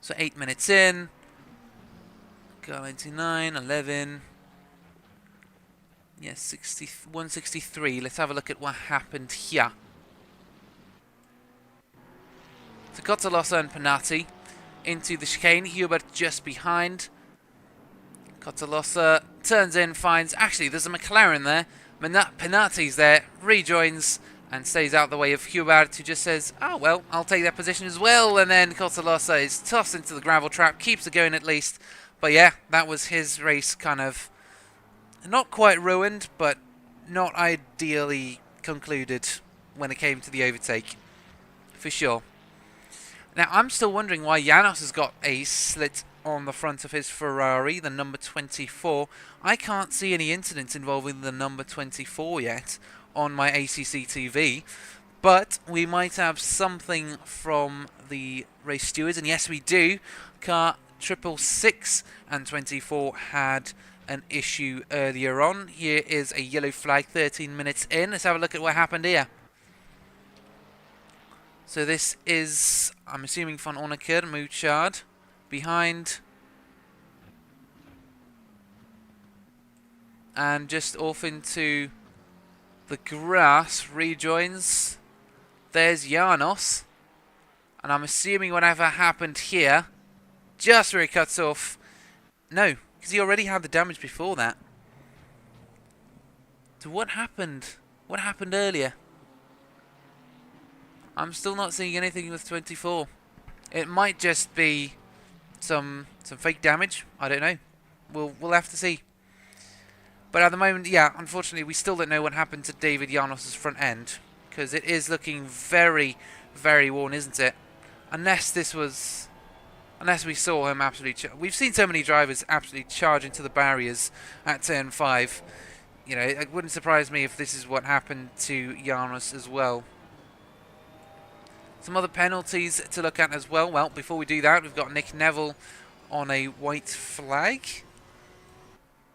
So 8 minutes in. Car 99, 11. Yes, 163. Let's have a look at what happened here. So Cotalesa and Penati into the chicane. Hubert just behind. Cotalesa turns in, finds... Actually, there's a McLaren there. Penati's there, rejoins, and stays out the way of Hubert, who just says, oh, well, I'll take that position as well. And then Cotalesa is tossed into the gravel trap, keeps it going at least. But yeah, that was his race kind of not quite ruined, but not ideally concluded when it came to the overtake, for sure. Now, I'm still wondering why Janos has got a slit on the front of his Ferrari, the number 24. I can't see any incidents involving the number 24 yet on my ACC TV, but we might have something from the race stewards, and yes, we do. Car 666 and 24 had an issue earlier on. Here is a yellow flag 13 minutes in. Let's have a look at what happened here. So this is, I'm assuming, Van Onneker, Mouchard, behind. And just off into the grass, rejoins. There's Janos. And I'm assuming whatever happened here, just where it cuts off. No, because he already had the damage before that. So what happened? What happened earlier? I'm still not seeing anything with 24. It might just be some fake damage. I don't know. We'll have to see. But at the moment, yeah, unfortunately, we still don't know what happened to David Janos' front end. because it is looking very, very worn, isn't it? Unless we saw him absolutely... We've seen so many drivers absolutely charge into the barriers at turn 5. You know, it wouldn't surprise me if this is what happened to Janos as well. Some other penalties to look at as well. Well, before we do that, we've got Nick Neville on a white flag.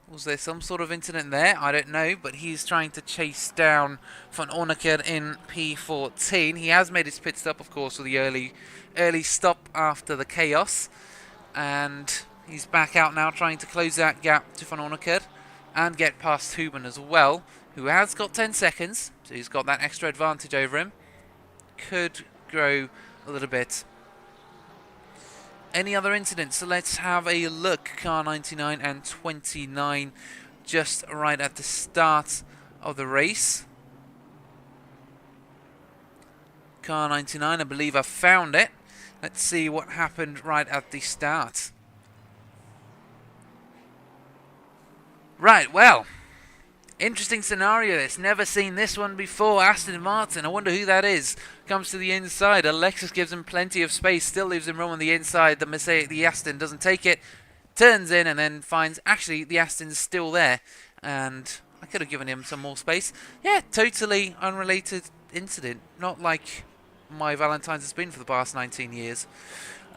Was there some sort of incident there? I don't know, but he's trying to chase down Van Onneker in P14. He has made his pit stop, of course, with the early stop after the chaos. And he's back out now trying to close that gap to Van Onneker and get past Huben as well, who has got 10 seconds, so he's got that extra advantage over him. Could grow a little bit. Any other incidents? So let's have a look. Car 99 and 29 just right at the start of the race. Car 99, I believe I found it. Let's see what happened right at the start. Right, well, interesting scenario this. Never seen this one before. Aston Martin, I wonder who that is. Comes to the inside. Alexis gives him plenty of space. Still leaves him room on the inside. The Aston doesn't take it. Turns in and then finds, actually, the Aston's still there. And I could have given him some more space. Yeah, totally unrelated incident. Not like my Valentine's has been for the past 19 years.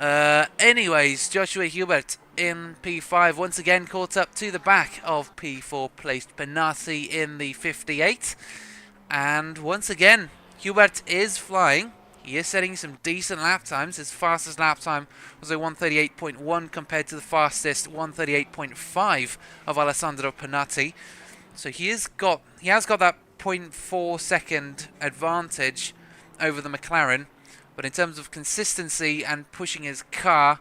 Anyways, Joshua Hubert in P5 once again caught up to the back of P4 placed Benassi in the 58. And once again, Hubert is flying. He is setting some decent lap times. His fastest lap time was a 138.1 compared to the fastest 138.5 of Alessandro Penati. So he has got that 0.4 second advantage over the McLaren. But in terms of consistency and pushing his car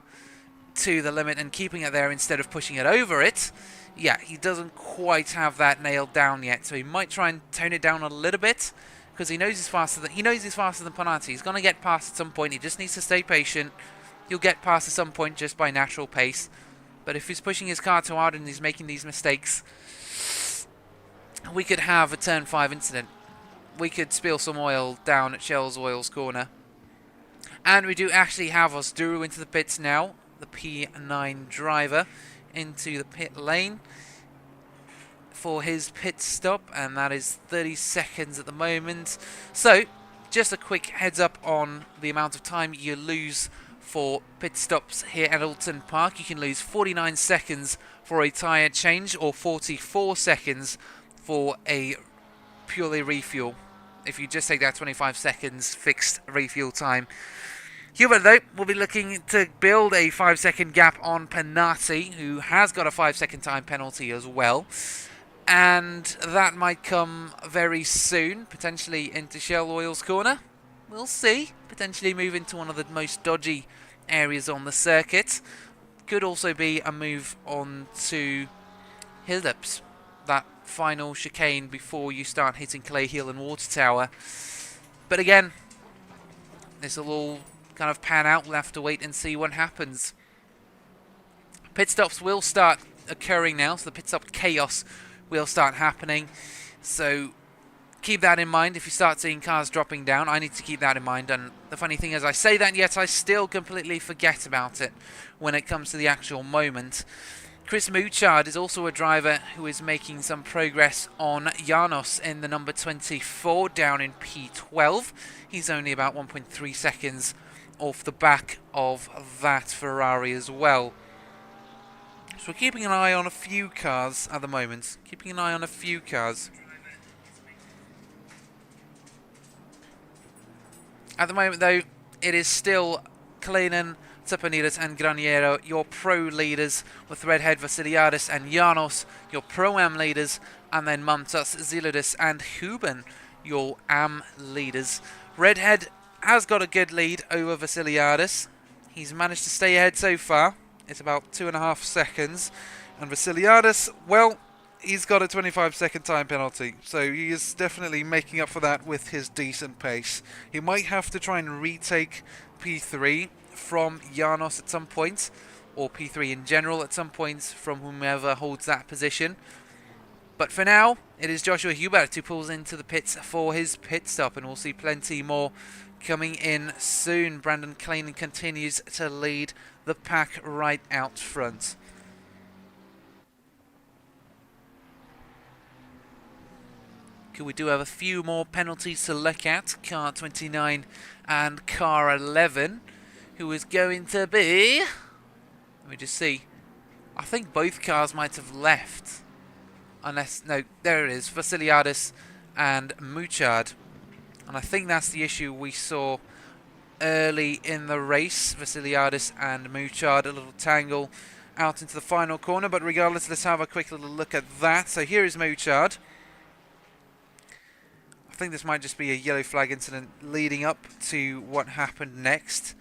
to the limit and keeping it there instead of pushing it over it, yeah, he doesn't quite have that nailed down yet. So he might try and tone it down a little bit, because he knows he's faster than Penati. He's going to get past at some point. He just needs to stay patient. He'll get past at some point just by natural pace. But if he's pushing his car too hard and he's making these mistakes, we could have a turn 5 incident. We could spill some oil down at Shell's Oil's corner. And we do actually have Osduru into the pits now, the P9 driver, into the pit lane for his pit stop, and that is 30 seconds at the moment. So, just a quick heads up on the amount of time you lose for pit stops here at Oulton Park. You can lose 49 seconds for a tyre change, or 44 seconds for a purely refuel, if you just take that 25 seconds fixed refuel time. Hubert, though, will be looking to build a 5-second gap on Penati, who has got a 5-second time penalty as well. And that might come very soon, potentially into Shell Oil's corner. We'll see. Potentially move into one of the most dodgy areas on the circuit. Could also be a move on to Hillips, that final chicane before you start hitting Clay Hill and Water Tower. But again, this will all kind of pan out. We'll have to wait and see what happens. Pit stops will start occurring now, so the pit stop chaos will start happening. So keep that in mind if you start seeing cars dropping down. I need to keep that in mind, and the funny thing is I say that, yet I still completely forget about it when it comes to the actual moment. Chris Mouchard is also a driver who is making some progress on Janos in the number 24 down in P12. He's only about 1.3 seconds off the back of that Ferrari as well. So we're keeping an eye on a few cars at the moment. Keeping an eye on a few cars. At the moment, though, it is still Kleinen, Tsepanides and Graniero, your pro leaders, with Redhead, Vasiliadis and Janos, your pro-am leaders, and then Mamtas, Zilidis and Huben, your am leaders. Redhead has got a good lead over Vasiliadis. He's managed to stay ahead so far. It's about 2.5 seconds. And Vasiliadis, well, he's got a 25-second time penalty. So he is definitely making up for that with his decent pace. He might have to try and retake P3 from Janos at some point, or P3 in general at some point from whomever holds that position. But for now, it is Joshua Hubert who pulls into the pits for his pit stop, and we'll see plenty more coming in soon. Brandon Clean continues to lead the pack right out front. We do have a few more penalties to look at. Car 29 and car 11, who is going to be... Let me just see. I think both cars might have left. Unless, no, there it is. Vasiliadis and Mouchard. And I think that's the issue we saw early in the race. Vasiliadis and Mouchard, a little tangle out into the final corner. But regardless, let's have a quick little look at that. So here is Mouchard. I think this might just be a yellow flag incident leading up to what happened next.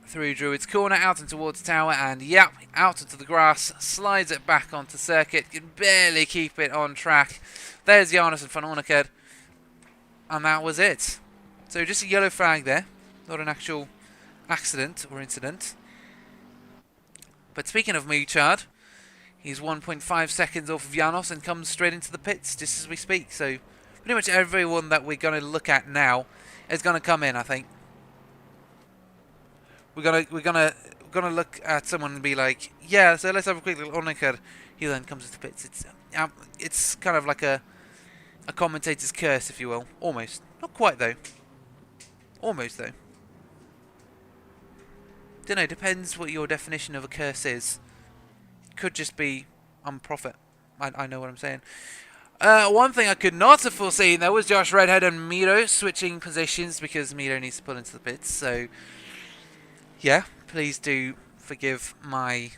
Through Druid's corner, out and towards Tower, and yep, out into the grass, slides it back onto circuit, can barely keep it on track. There's Janus and Van Ornekerd, and that was it. So just a yellow flag there, not an actual accident or incident. But speaking of Mouchard, he's 1.5 seconds off of Janos and comes straight into the pits just as we speak. So pretty much everyone that we're going to look at now is going to come in, I think. We're gonna look at someone and be like, yeah, so let's have a quick little Ornekerd. He then comes into the pits. It's kind of like a commentator's curse, if you will. Almost. Not quite, though. Almost, though. Don't know, depends what your definition of a curse is. Could just be unprofit. I know what I'm saying. One thing I could not have foreseen, though, was Josh Redhead and Miro switching positions because Miro needs to pull into the pits, so... Yeah, please do forgive my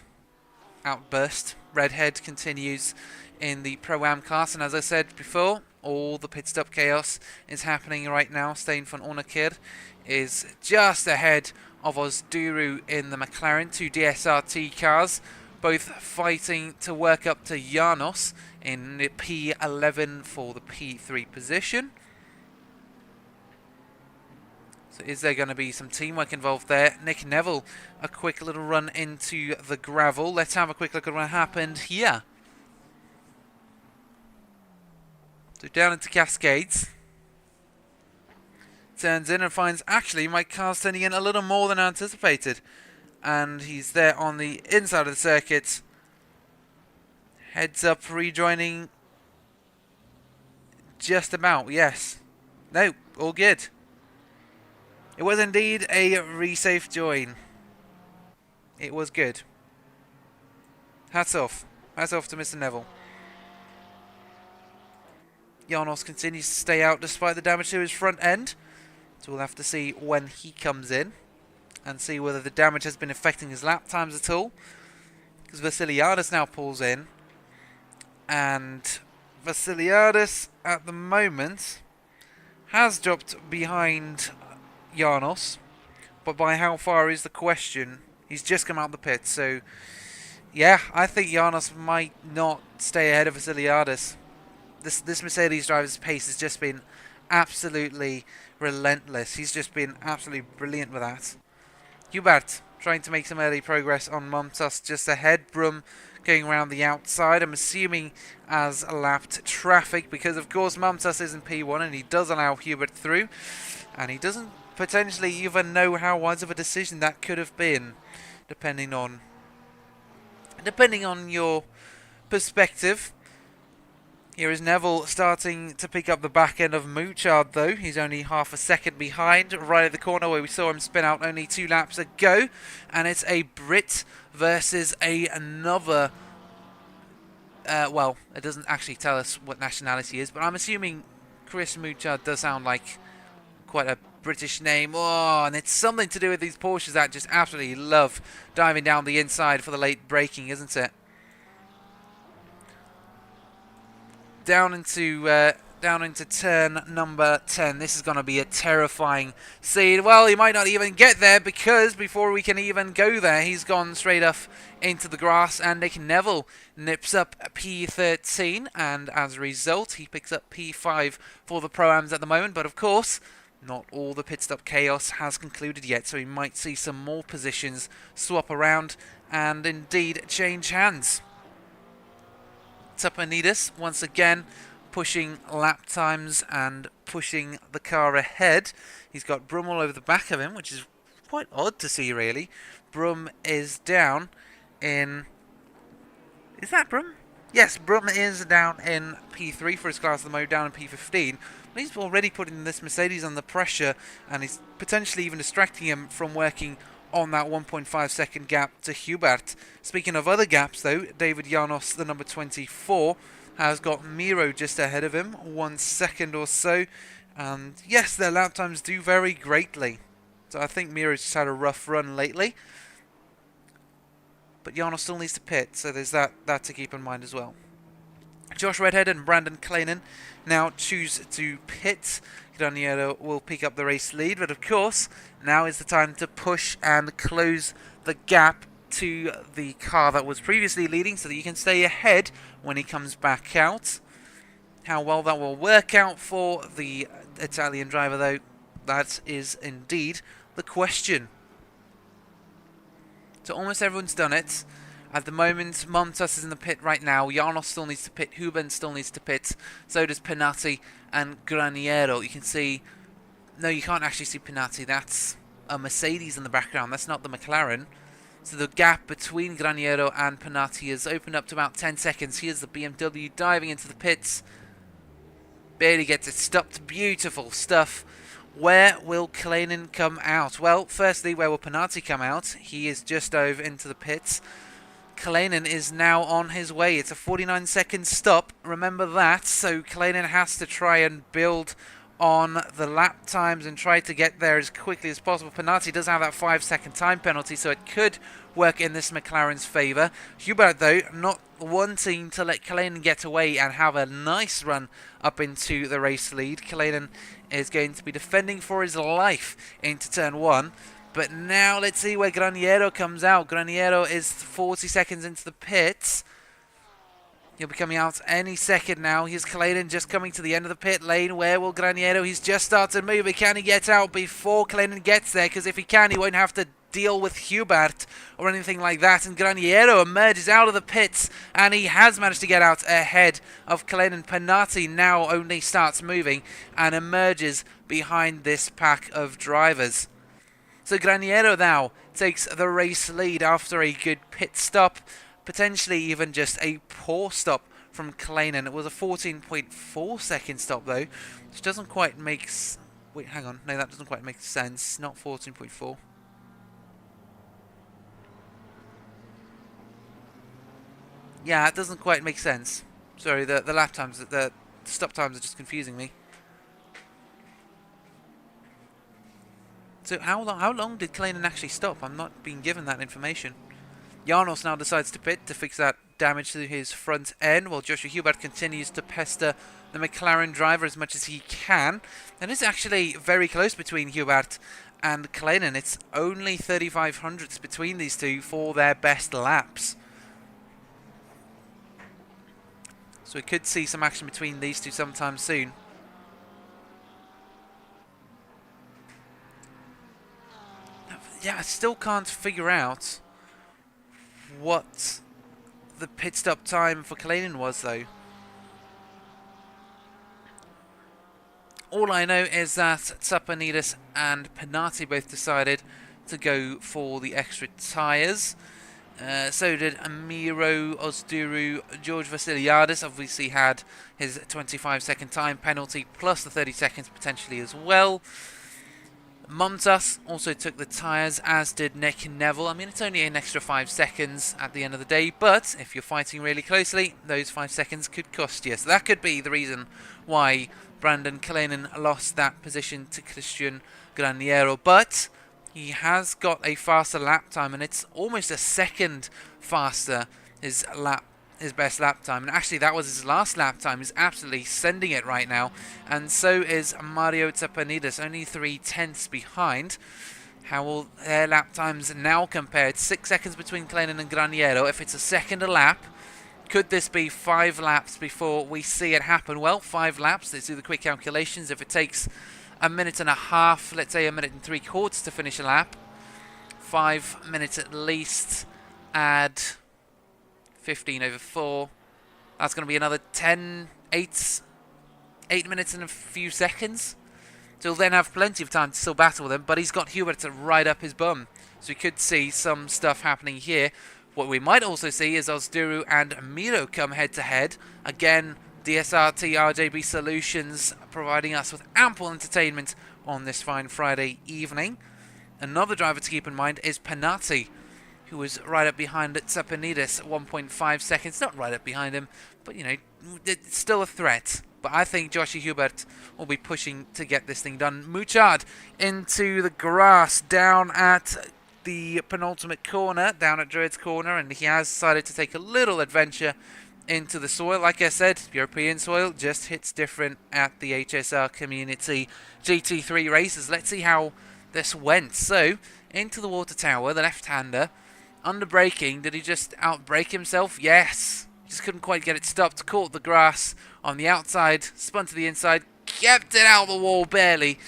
outburst. Redhead continues in the Pro-Am class, and as I said before, all the pit stop chaos is happening right now. Stijn van Ornekerd is just ahead of Osduru in the McLaren, two DSRT cars, both fighting to work up to Janos in the P11 for the P3 position. So is there going to be some teamwork involved there? Nick Neville, a quick little run into the gravel. Let's have a quick look at what happened here. So down into Cascades. Turns in and finds, actually, my car's turning in a little more than anticipated. And he's there on the inside of the circuit. Heads up, rejoining. Just about, yes. No, all good. It was indeed a resafe join. It was good. Hats off. Hats off to Mr. Neville. Janos continues to stay out despite the damage to his front end. So we'll have to see when he comes in. And see whether the damage has been affecting his lap times at all. Because Vasiliadis now pulls in. And Vasiliadis at the moment has dropped behind Janos, but by how far is the question. He's just come out the pit, so yeah, I think Janos might not stay ahead of Vasiliadis. This Mercedes driver's pace has just been absolutely relentless. He's just been absolutely brilliant with that. Hubert trying to make some early progress on Mumtas just ahead. Brum going around the outside, I'm assuming as lapped traffic, because of course Mumtas is in P1 and he does allow Hubert through, and he doesn't potentially even know how wise of a decision that could have been, depending on your perspective. Here is Neville starting to pick up the back end of Mouchard, though. He's only half a second behind, right at the corner where we saw him spin out only 2 laps ago. And it's a Brit versus another... well, it doesn't actually tell us what nationality is, but I'm assuming Chris Mouchard does sound like quite a British name. Oh, and it's something to do with these Porsches that just absolutely love diving down the inside for the late braking, isn't it? Down into turn number 10. This is going to be a terrifying scene. Well, he might not even get there, because before we can even go there, he's gone straight off into the grass, and Nick Neville nips up P13, and as a result, he picks up P5 for the Pro-Ams at the moment. But of course, not all the pit stop chaos has concluded yet, so we might see some more positions swap around and indeed change hands. Tapanidis once again pushing lap times and pushing the car ahead. He's got Brum all over the back of him, which is quite odd to see, really. Brum is down in... Is that Brum? Yes, Brum is down in P3 for his class at the moment, down in P15. But he's already putting this Mercedes under pressure, and he's potentially even distracting him from working on that 1.5 second gap to Hubert. Speaking of other gaps, though, David Janos, the number 24, has got Miro just ahead of him, 1 second or so. And yes, their lap times do vary greatly. So I think Miro's just had a rough run lately. But Janos still needs to pit, so there's that to keep in mind as well. Josh Redhead and Brandon Kleinen now choose to pit. Graniero will pick up the race lead, but of course, now is the time to push and close the gap to the car that was previously leading so that you can stay ahead when he comes back out. How well that will work out for the Italian driver, though, that is indeed the question. So almost everyone's done it. At the moment, Montas is in the pit right now. Janos still needs to pit. Huben still needs to pit. So does Pinati and Graniero. You can see... No, you can't actually see Pinati. That's a Mercedes in the background. That's not the McLaren. So the gap between Graniero and Pinati has opened up to about 10 seconds. Here's the BMW diving into the pits. Barely gets it stopped. Beautiful stuff. Where will Kleinen come out? Well, firstly, where will Pinati come out? He is just over into the pits. Kleinen is now on his way. It's a 49-second stop. Remember that. So Kleinen has to try and build on the lap times and try to get there as quickly as possible. Pinati does have that 5-second time penalty, so it could work in this McLaren's favour. Hubert, though, not wanting to let Kleinen get away and have a nice run up into the race lead. Kleinen is going to be defending for his life into turn 1. But now let's see where Graniero comes out. Graniero is 40 seconds into the pits. He'll be coming out any second now. Here's Kleinen just coming to the end of the pit lane. Where will Graniero? He's just started moving. Can he get out before Kleinen gets there? Because if he can, he won't have to deal with Hubert or anything like that. And Graniero emerges out of the pits, and he has managed to get out ahead of Kleinen. Pinati now only starts moving and emerges behind this pack of drivers. So Graniero now takes the race lead after a good pit stop, potentially even just a poor stop from Kleinen. It was a 14.4 second stop though, which doesn't quite make... Wait, hang on. No, that doesn't quite make sense. Not 14.4. Yeah, it doesn't quite make sense. Sorry, the lap times, the stop times are just confusing me. So how long did Kleinen actually stop? I'm not being given that information. Janos now decides to pit to fix that damage to his front end, while Joshua Hubert continues to pester the McLaren driver as much as he can. And it's actually very close between Hubert and Kleinen. It's only 3,500ths between these two for their best laps. So we could see some action between these two sometime soon. Yeah, I still can't figure out what the pit stop time for Kleinen was, though. All I know is that Tsapanidis and Pinati both decided to go for the extra tyres. So did Miro Ozduru. George Vasiliadis obviously had his 25-second time penalty, plus the 30 seconds potentially as well. Montas also took the tyres, as did Nick Neville. I mean, it's only an extra 5 seconds at the end of the day, but if you're fighting really closely, those 5 seconds could cost you. So that could be the reason why Brandon Kleinen lost that position to Christian Graniero. But he has got a faster lap time, and it's almost a second faster his best lap time. And actually that was his last lap time. He's absolutely sending it right now, and so is Mario Tsapanidis, only 3/10 behind. How will their lap times now compare? It's 6 seconds between Kleinen and Graniero. If it's a second a lap, could this be 5 laps before we see it happen? Well, 5 laps. Let's do the quick calculations. If it takes a minute and a half, let's say a minute and 3/4 to finish a lap, 5 minutes at least, add 15 over 4, That's going to be another 8 minutes and a few seconds. So he'll then have plenty of time to still battle with him, but he's got Hubert to ride up his bum. So we could see some stuff happening here. What we might also see is Ozduru and Miro come head-to-head. Again, DSRT RJB Solutions providing us with ample entertainment on this fine Friday evening. Another driver to keep in mind is Panati, who was right up behind Tsapanidis at 1.5 seconds. Not right up behind him, but, you know, it's still a threat. But I think Joshi Hubert will be pushing to get this thing done. Mouchard into the grass down at the penultimate corner, down at Druid's Corner, and he has decided to take a little adventure into the soil. Like I said, European soil just hits different at the HSR Community GT3 races. Let's see how this went. So, into the water tower, the left-hander, under braking. Did he just outbrake himself? Yes. Just couldn't quite get it stopped. Caught the grass on the outside, spun to the inside, kept it out the wall barely,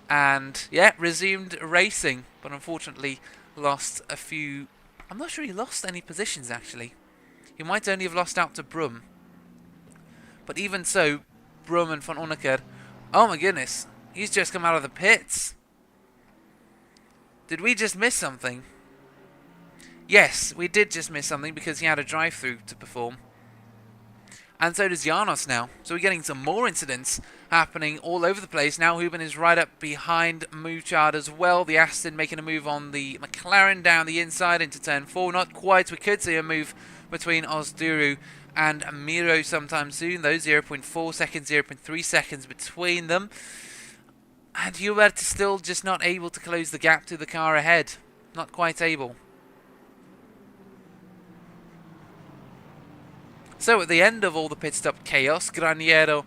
and yeah, resumed racing. But unfortunately, lost a few. I'm not sure he lost any positions actually. He might only have lost out to Brum. But even so, Brum and Van Onneker. Oh my goodness, he's just come out of the pits. Did we just miss something? Yes, we did just miss something because he had a drive-through to perform. And so does Janos now. So we're getting some more incidents happening all over the place. Now Hubin is right up behind Mouchard as well. The Aston making a move on the McLaren down the inside into turn 4. Not quite. We could see a move between Ozduru and Miro sometime soon. Those 0.4 seconds, 0.3 seconds between them. And Hubert is still just not able to close the gap to the car ahead. Not quite able. So at the end of all the pit stop chaos, Graniero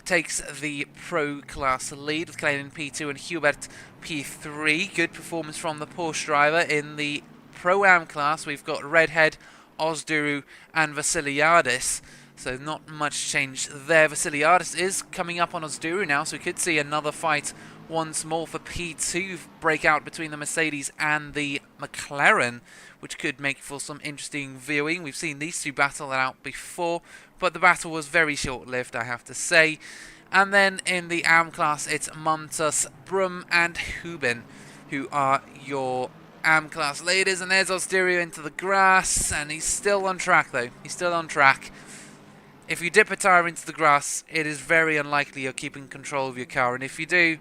takes the Pro Class lead with Klein in P2 and Hubert P3. Good performance from the Porsche driver. In the Pro-Am class, we've got Redhead, Ozduru and Vasiliadis. So not much change there. Vasiliadis is coming up on Ozduru now, so we could see another fight once more for P2 breakout between the Mercedes and the McLaren, which could make for some interesting viewing. We've seen these two battle it out before, but the battle was very short-lived, I have to say. And then in the AM class, it's Montas, Brum and Hubin, who are your AM class leaders. And there's Ozduru into the grass, and he's still on track, though. He's still on track. If you dip a tyre into the grass, it is very unlikely you're keeping control of your car. And if you do,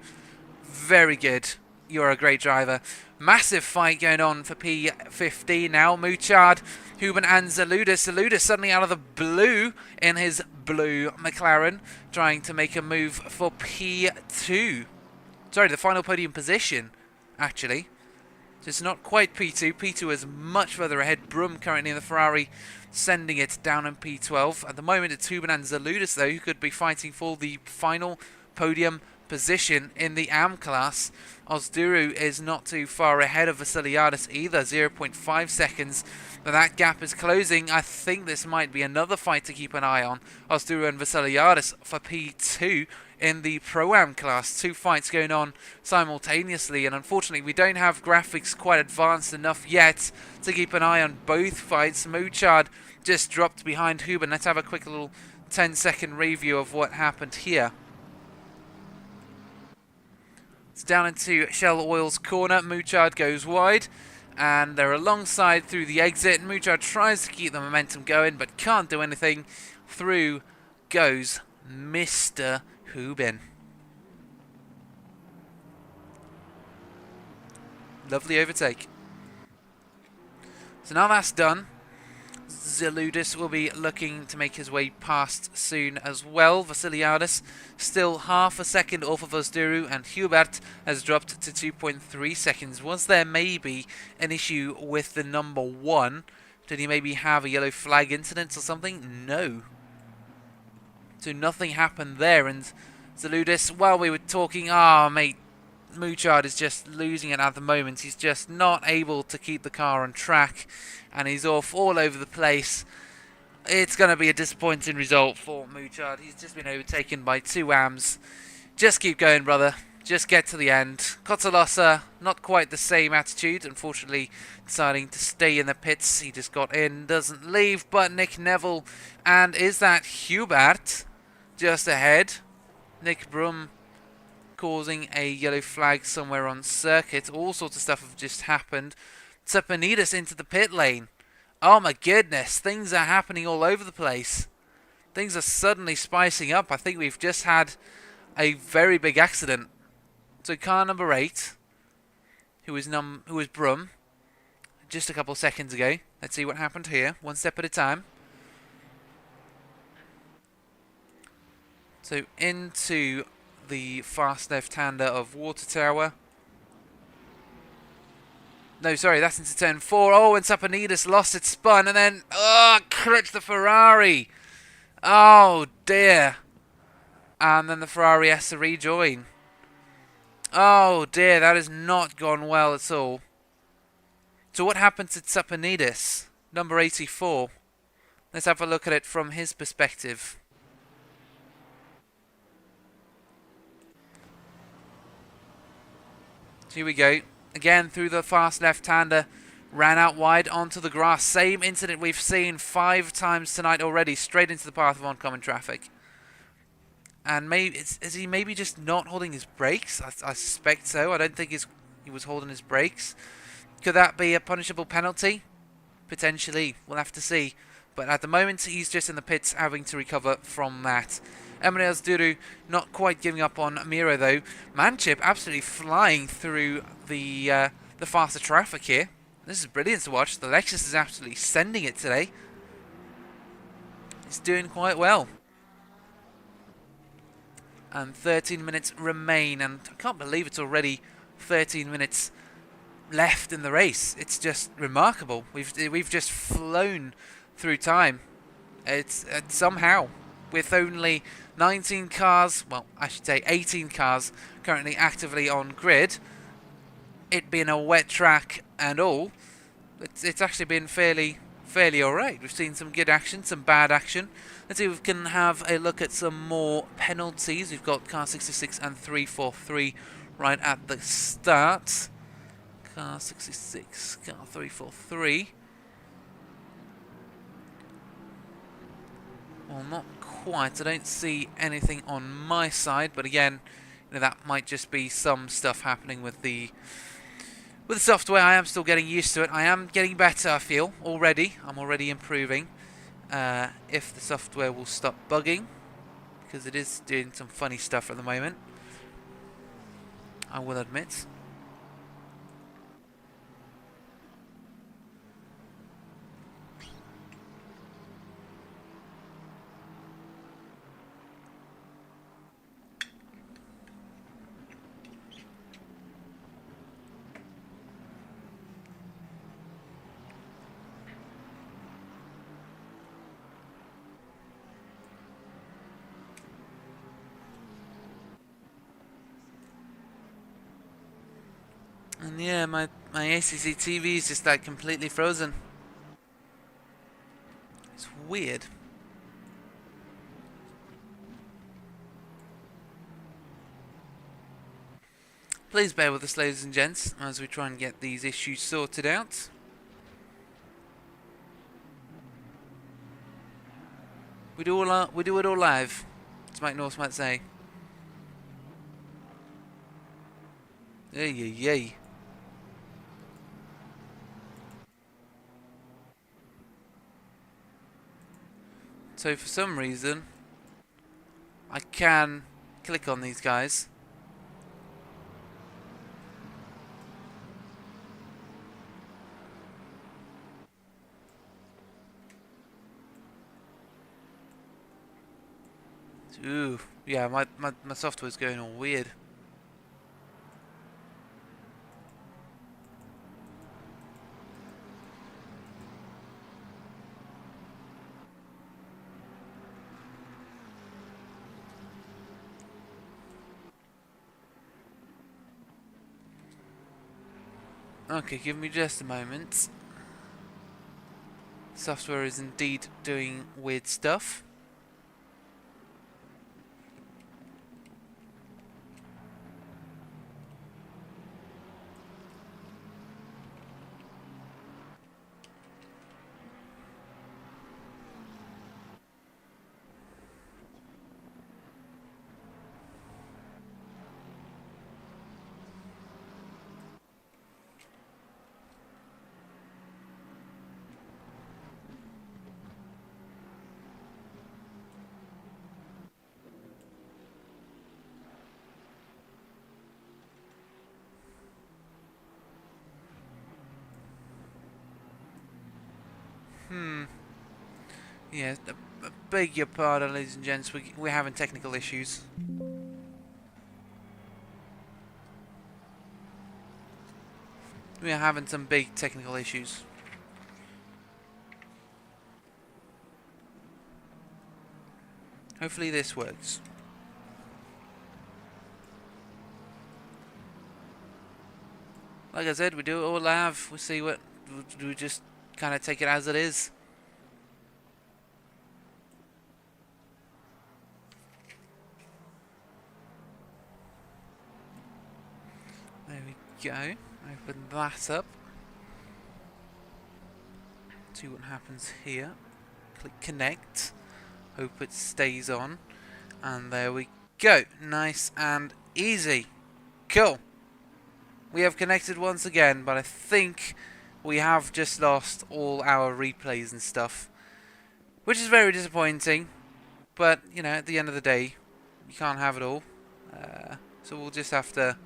very good. You're a great driver. Massive fight going on for P15 now. Mouchard, Hubin and Zaludis. Zaludis suddenly out of the blue in his blue McLaren, trying to make a move for P2. Sorry, the final podium position, actually. So it's not quite P2. P2 is much further ahead. Brum currently in the Ferrari, sending it down in P12. At the moment, it's Hubin and Zaludis, though, who could be fighting for the final podium position in the AM class. Ozduru is not too far ahead of Vasiliadis either, 0.5 seconds. But that gap is closing. I think this might be another fight to keep an eye on. Ozduru and Vasiliadis for P2 in the Pro-Am class. Two fights going on simultaneously, and unfortunately we don't have graphics quite advanced enough yet to keep an eye on both fights. Mouchard just dropped behind Hubin. Let's have a quick little 10-second review of what happened here. It's down into Shell Oil's corner. Mouchard goes wide, and they're alongside through the exit. Mouchard tries to keep the momentum going, but can't do anything. Through goes Mr. Hubin. Lovely overtake. So now that's done, Zaludis will be looking to make his way past soon as well. Vasiliadis still half a second off of Ozduru, and Hubert has dropped to 2.3 seconds. Was there maybe an issue with the number 1? Did he maybe have a yellow flag incident or something? No. So nothing happened there, and Zaludis, while we were talking, mate, Mouchard is just losing it at the moment. He's just not able to keep the car on track, and he's off all over the place. It's going to be a disappointing result for Mouchard. He's just been overtaken by two AMs. Just keep going, brother. just get to the end. Cotolosa, not quite the same attitude, unfortunately deciding to stay in the pits. He just got in, doesn't leave, but Nick Neville, and is that Hubert just ahead? Nick Brum causing a yellow flag somewhere on circuit. All sorts of stuff have just happened. Tsepanides into the pit lane. Oh my goodness, things are happening all over the place. Things are suddenly spicing up. I think we've just had a very big accident. So car number 8, who was Brum, just a couple seconds ago. Let's see what happened here, one step at a time. So into the fast left-hander of Water Tower. No, sorry, that's into turn 4. Oh, and Tsepanides lost its spun, and then, clutched the Ferrari. Oh, dear. And then the Ferrari has to rejoin. Oh, dear, that has not gone well at all. So what happened to Tsepanides, number 84? Let's have a look at it from his perspective. So here we go. Again, through the fast left-hander. Ran out wide onto the grass. Same incident we've seen 5 times tonight already. Straight into the path of oncoming traffic. And maybe is he maybe just not holding his brakes? I suspect so. I don't think he was holding his brakes. Could that be a punishable penalty? Potentially. We'll have to see. But at the moment, he's just in the pits having to recover from that. Emanuel Duru not quite giving up on Miro, though. Manchip absolutely flying through the faster traffic here. This is brilliant to watch. The Lexus is absolutely sending it today. It's doing quite well. And 13 minutes remain, and I can't believe it's already 13 minutes left in the race. It's just remarkable. We've just flown through time. It's somehow, with only 19 cars, well, I should say 18 cars currently actively on grid, it being a wet track and all, it's actually been fairly alright. We've seen some good action, some bad action. Let's see if we can have a look at some more penalties. We've got car 66 and 343 right at the start. Car 66, car 343. Well, not quite. I don't see anything on my side, but again, that might just be some stuff happening with the software. I am still getting used to it. I am getting better, I feel, already. I'm already improving. If the software will stop bugging, because it is doing some funny stuff at the moment, I will admit. And yeah, my ACC TV is just like completely frozen. It's weird. Please bear with us, ladies and gents, as we try and get these issues sorted out. We do it all live, as Mike North might say. Yay. So for some reason, I can click on these guys. Ooh, yeah, my software's going all weird. Okay, give me just a moment. Software is indeed doing weird stuff. Yeah, beg your pardon, ladies and gents. We're having technical issues. We're having some big technical issues. Hopefully this works. Like I said, we do it all live. We'll see what... We just kind of take it as it is. There we go. Open that up. See what happens here. Click connect. Hope it stays on. And there we go. Nice and easy. Cool. We have connected once again, but I think we have just lost all our replays and stuff, which is very disappointing. But, you know, at the end of the day, you can't have it all. So we'll just have to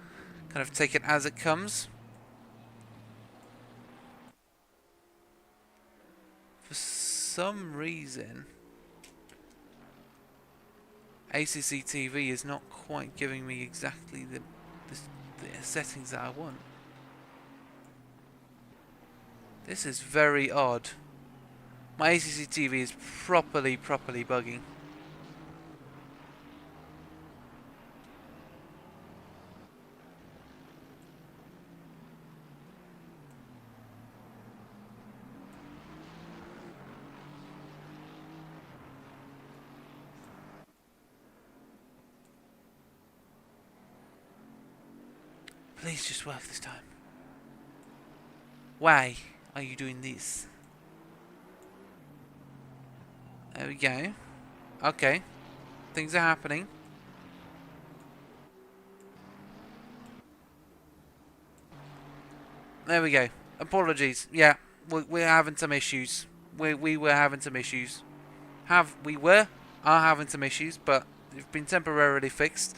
kind of take it as it comes. For some reason, ACC TV is not quite giving me exactly the settings that I want. This is very odd. My ACC TV is properly bugging. Please just work this time. Why are you doing this? There we go. Okay. Things are happening. There we go. Apologies. Yeah, we're having some issues. We were having some issues. Are having some issues, but they've been temporarily fixed.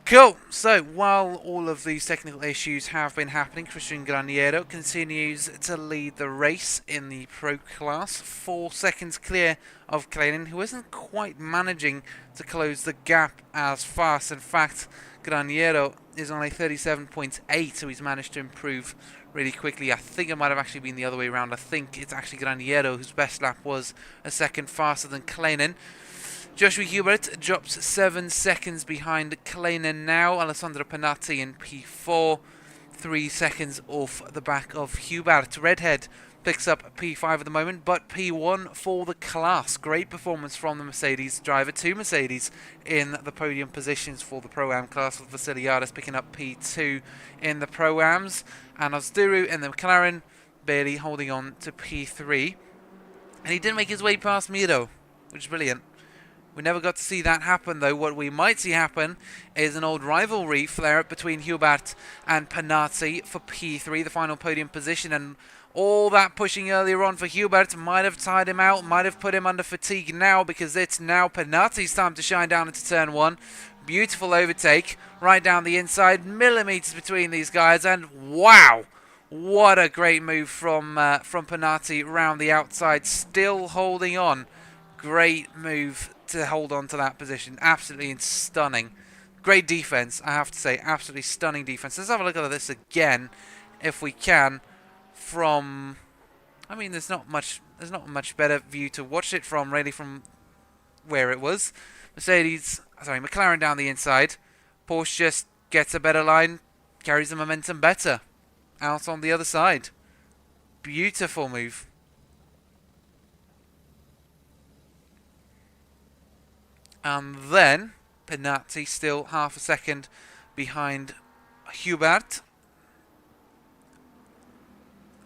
Cool. So, while all of these technical issues have been happening, Christian Graniero continues to lead the race in the Pro class. 4 seconds clear of Kleinen, who isn't quite managing to close the gap as fast. In fact, Graniero is only 37.8, so he's managed to improve really quickly. I think it might have actually been the other way around. I think it's actually Graniero whose best lap was a second faster than Kleinen. Joshua Hubert drops 7 seconds behind Kleinen now. Alessandro Panatti in P4, 3 seconds off the back of Hubert. Redhead picks up P5 at the moment, but P1 for the class. Great performance from the Mercedes driver. 2 Mercedes in the podium positions for the Pro-Am class, with Vasiliadis picking up P2 in the Pro-Ams, and Ozduru in the McLaren barely holding on to P3. And he didn't make his way past Miro, which is brilliant. We never got to see that happen, though. What we might see happen is an old rivalry flare-up between Hubert and Panatti for P3, the final podium position. And all that pushing earlier on for Hubert might have tired him out, might have put him under fatigue now, because it's now Panatti's time to shine down into turn 1. Beautiful overtake right down the inside, millimetres between these guys, and wow! What a great move from Panatti round the outside, still holding on. Great move to hold on to that position. Absolutely stunning. Great defense, I have to say. Absolutely stunning defense. Let's have a look at this again, if we can. From, I mean, there's not much much better view to watch it from, really, from where it was. McLaren down the inside. Porsche just gets a better line, carries the momentum better. Out on the other side. Beautiful move. And then Panatti still half a second behind Hubert.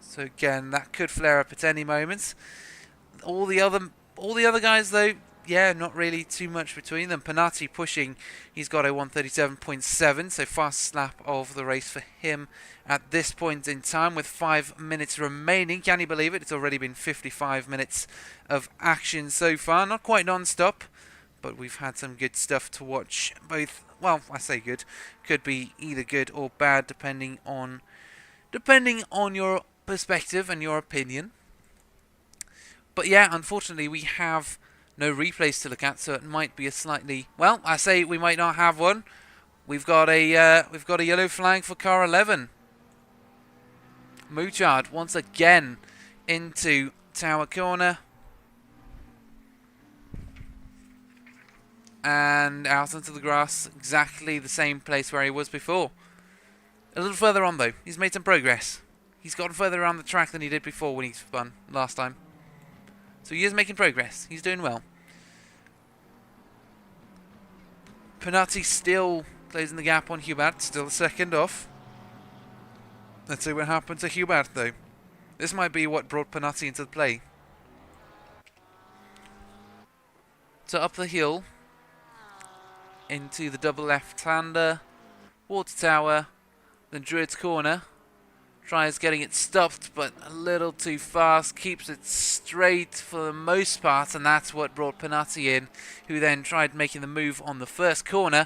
So again, that could flare up at any moment. All the other guys, though, yeah, not really too much between them. Panatti pushing, he's got a 137.7, so fastest lap of the race for him at this point in time, with 5 minutes remaining. Can you believe it? It's already been 55 minutes of action so far. Not quite non-stop, but we've had some good stuff to watch. Both, well, I say good, could be either good or bad, depending on your perspective and your opinion. But yeah, unfortunately, we have no replays to look at, so it might be a slightly... Well, I say we might not have one. We've got a yellow flag for car 11. Mouchard once again into Tower Corner. And out onto the grass, exactly the same place where he was before. A little further on though, he's made some progress. He's gotten further around the track than he did before when he spun last time. So he is making progress, he's doing well. Penati still closing the gap on Hubert, still a second off. Let's see what happened to Hubert though. This might be what brought Penati into the play. So up the hill, into the double left-hander, Water Tower, then Druid's Corner. Tries getting it stopped, but a little too fast. Keeps it straight for the most part, and that's what brought Penati in, who then tried making the move on the first corner,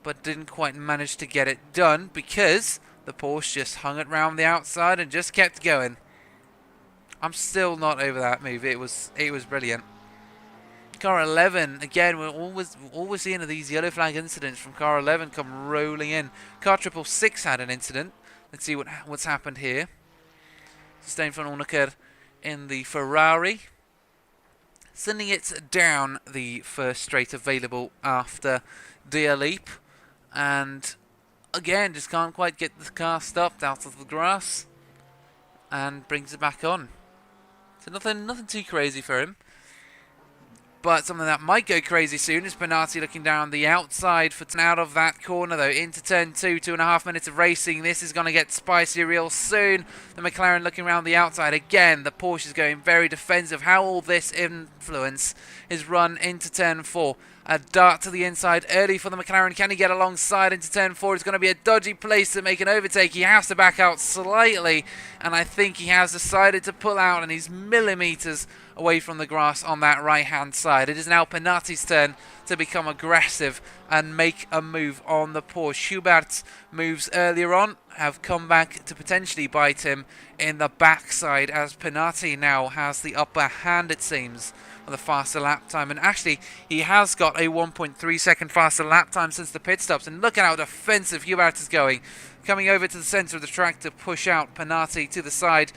but didn't quite manage to get it done because the Porsche just hung it round the outside and just kept going. I'm still not over that move. It was brilliant. Car 11, again, we're always seeing these yellow flag incidents from car 11 come rolling in. Car 666 had an incident. Let's see what's happened here. Stijn van Onneker in the Ferrari, sending it down the first straight available after Deer Leap, and again just can't quite get the car stopped out of the grass, and brings it back on. So nothing too crazy for him. But something that might go crazy soon is Penati looking down the outside for out of that corner though, into turn 2, 2.5 minutes of racing. This is going to get spicy real soon. The McLaren looking around the outside again. The Porsche is going very defensive. How all this influence is run into turn 4. A dart to the inside early for the McLaren. Can he get alongside into turn 4? It's going to be a dodgy place to make an overtake. He has to back out slightly, and I think he has decided to pull out, and he's millimeters away from the grass on that right-hand side. It is now Penati's turn to become aggressive and make a move on the Porsche. Hubert's moves earlier on have come back to potentially bite him in the backside, as Penati now has the upper hand, it seems, with a faster lap time. And actually, he has got a 1.3 second faster lap time since the pit stops. And look at how defensive Hubert is going. Coming over to the centre of the track to push out Penati to the side.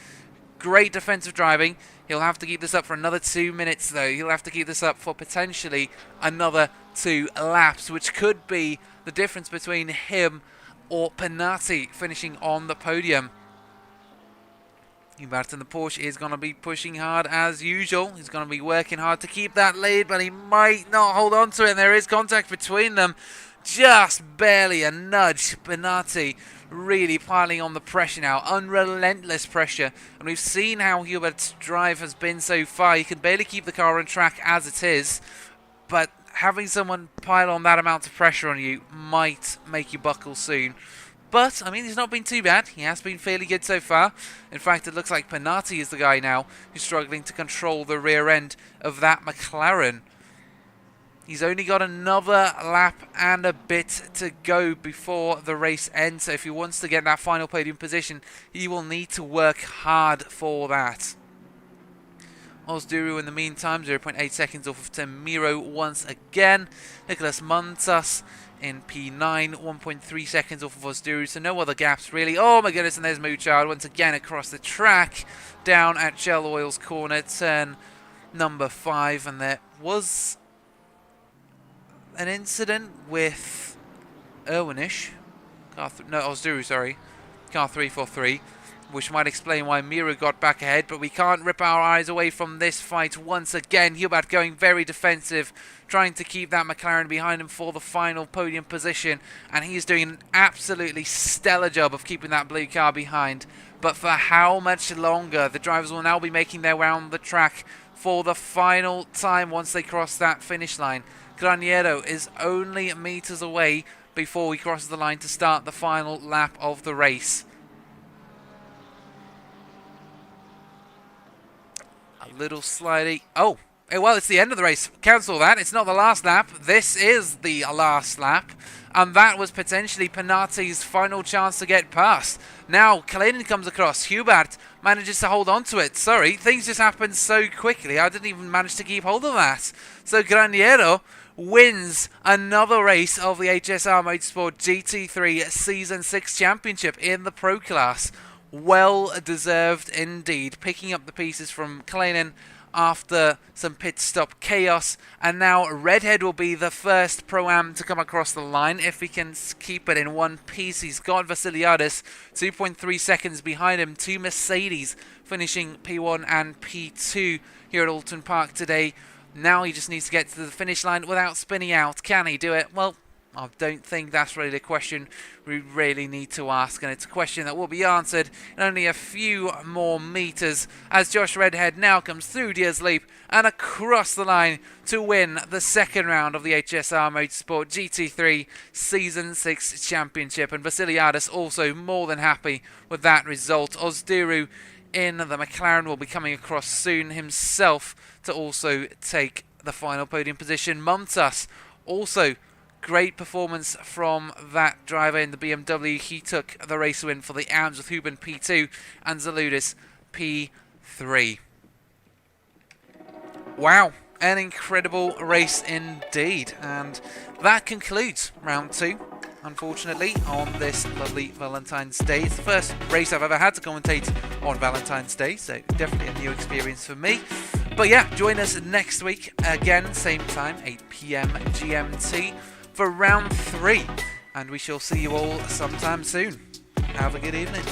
Great defensive driving. He'll have to keep this up for another 2 minutes though. He'll have to keep this up for potentially another 2 laps, which could be the difference between him or Penati finishing on the podium. Hubert in the Porsche is going to be pushing hard as usual. He's going to be working hard to keep that lead, but he might not hold on to it. And there is contact between them. Just barely a nudge. Penati really piling on the pressure now. Unrelentless pressure. And we've seen how Hubert's drive has been so far. He can barely keep the car on track as it is. But having someone pile on that amount of pressure on you might make you buckle soon. But, I mean, he's not been too bad. He has been fairly good so far. In fact, it looks like Penati is the guy now who's struggling to control the rear end of that McLaren. He's only got another lap and a bit to go before the race ends. So if he wants to get that final podium position, he will need to work hard for that. Osduru in the meantime, 0.8 seconds off of Temiro once again. Nicholas Montas in P9, 1.3 seconds off of Osduru, so no other gaps really. Oh my goodness, and there's Mouchard once again across the track, down at Shell Oil's corner, turn number 5, and there was an incident with Irwinish, Osduru, sorry, car 343, which might explain why Miro got back ahead, but we can't rip our eyes away from this fight once again. Hubert going very defensive, trying to keep that McLaren behind him for the final podium position, and he's doing an absolutely stellar job of keeping that blue car behind. But for how much longer? The drivers will now be making their way around the track for the final time once they cross that finish line. Graniero is only meters away before he crosses the line to start the final lap of the race. A little slidey. Oh, well, it's the end of the race. Cancel that. It's not the last lap. This is the last lap. And that was potentially Penati's final chance to get past. Now, Kalinin comes across. Hubert manages to hold on to it. Sorry, things just happened so quickly. I didn't even manage to keep hold of that. So Graniero wins another race of the HSR Motorsport GT3 Season 6 Championship in the Pro Class. Well deserved indeed. Picking up the pieces from Kalinin after some pit stop chaos, and now Redhead will be the first Pro-Am to come across the line if he can keep it in one piece. He's got Vasiliadis 2.3 seconds behind him, 2 Mercedes finishing P1 and P2 here at Oulton Park today. Now he just needs to get to the finish line without spinning out. Can he do it? Well, I don't think that's really the question we really need to ask, and it's a question that will be answered in only a few more meters as Josh Redhead now comes through Deers Leap and across the line to win the second round of the HSR Motorsport GT3 Season 6 Championship. And Vasiliadis also more than happy with that result. Ozduru in the McLaren will be coming across soon himself to also take the final podium position. Montas also great performance from that driver in the BMW. He took the race win for the AMS with Huben P2 and Zaludis P3. Wow, an incredible race indeed. And that concludes round 2, unfortunately, on this lovely Valentine's Day. It's the first race I've ever had to commentate on Valentine's Day, so definitely a new experience for me. But yeah, join us next week again, same time, 8 PM GMT, for round 3, and we shall see you all sometime soon. Have a good evening.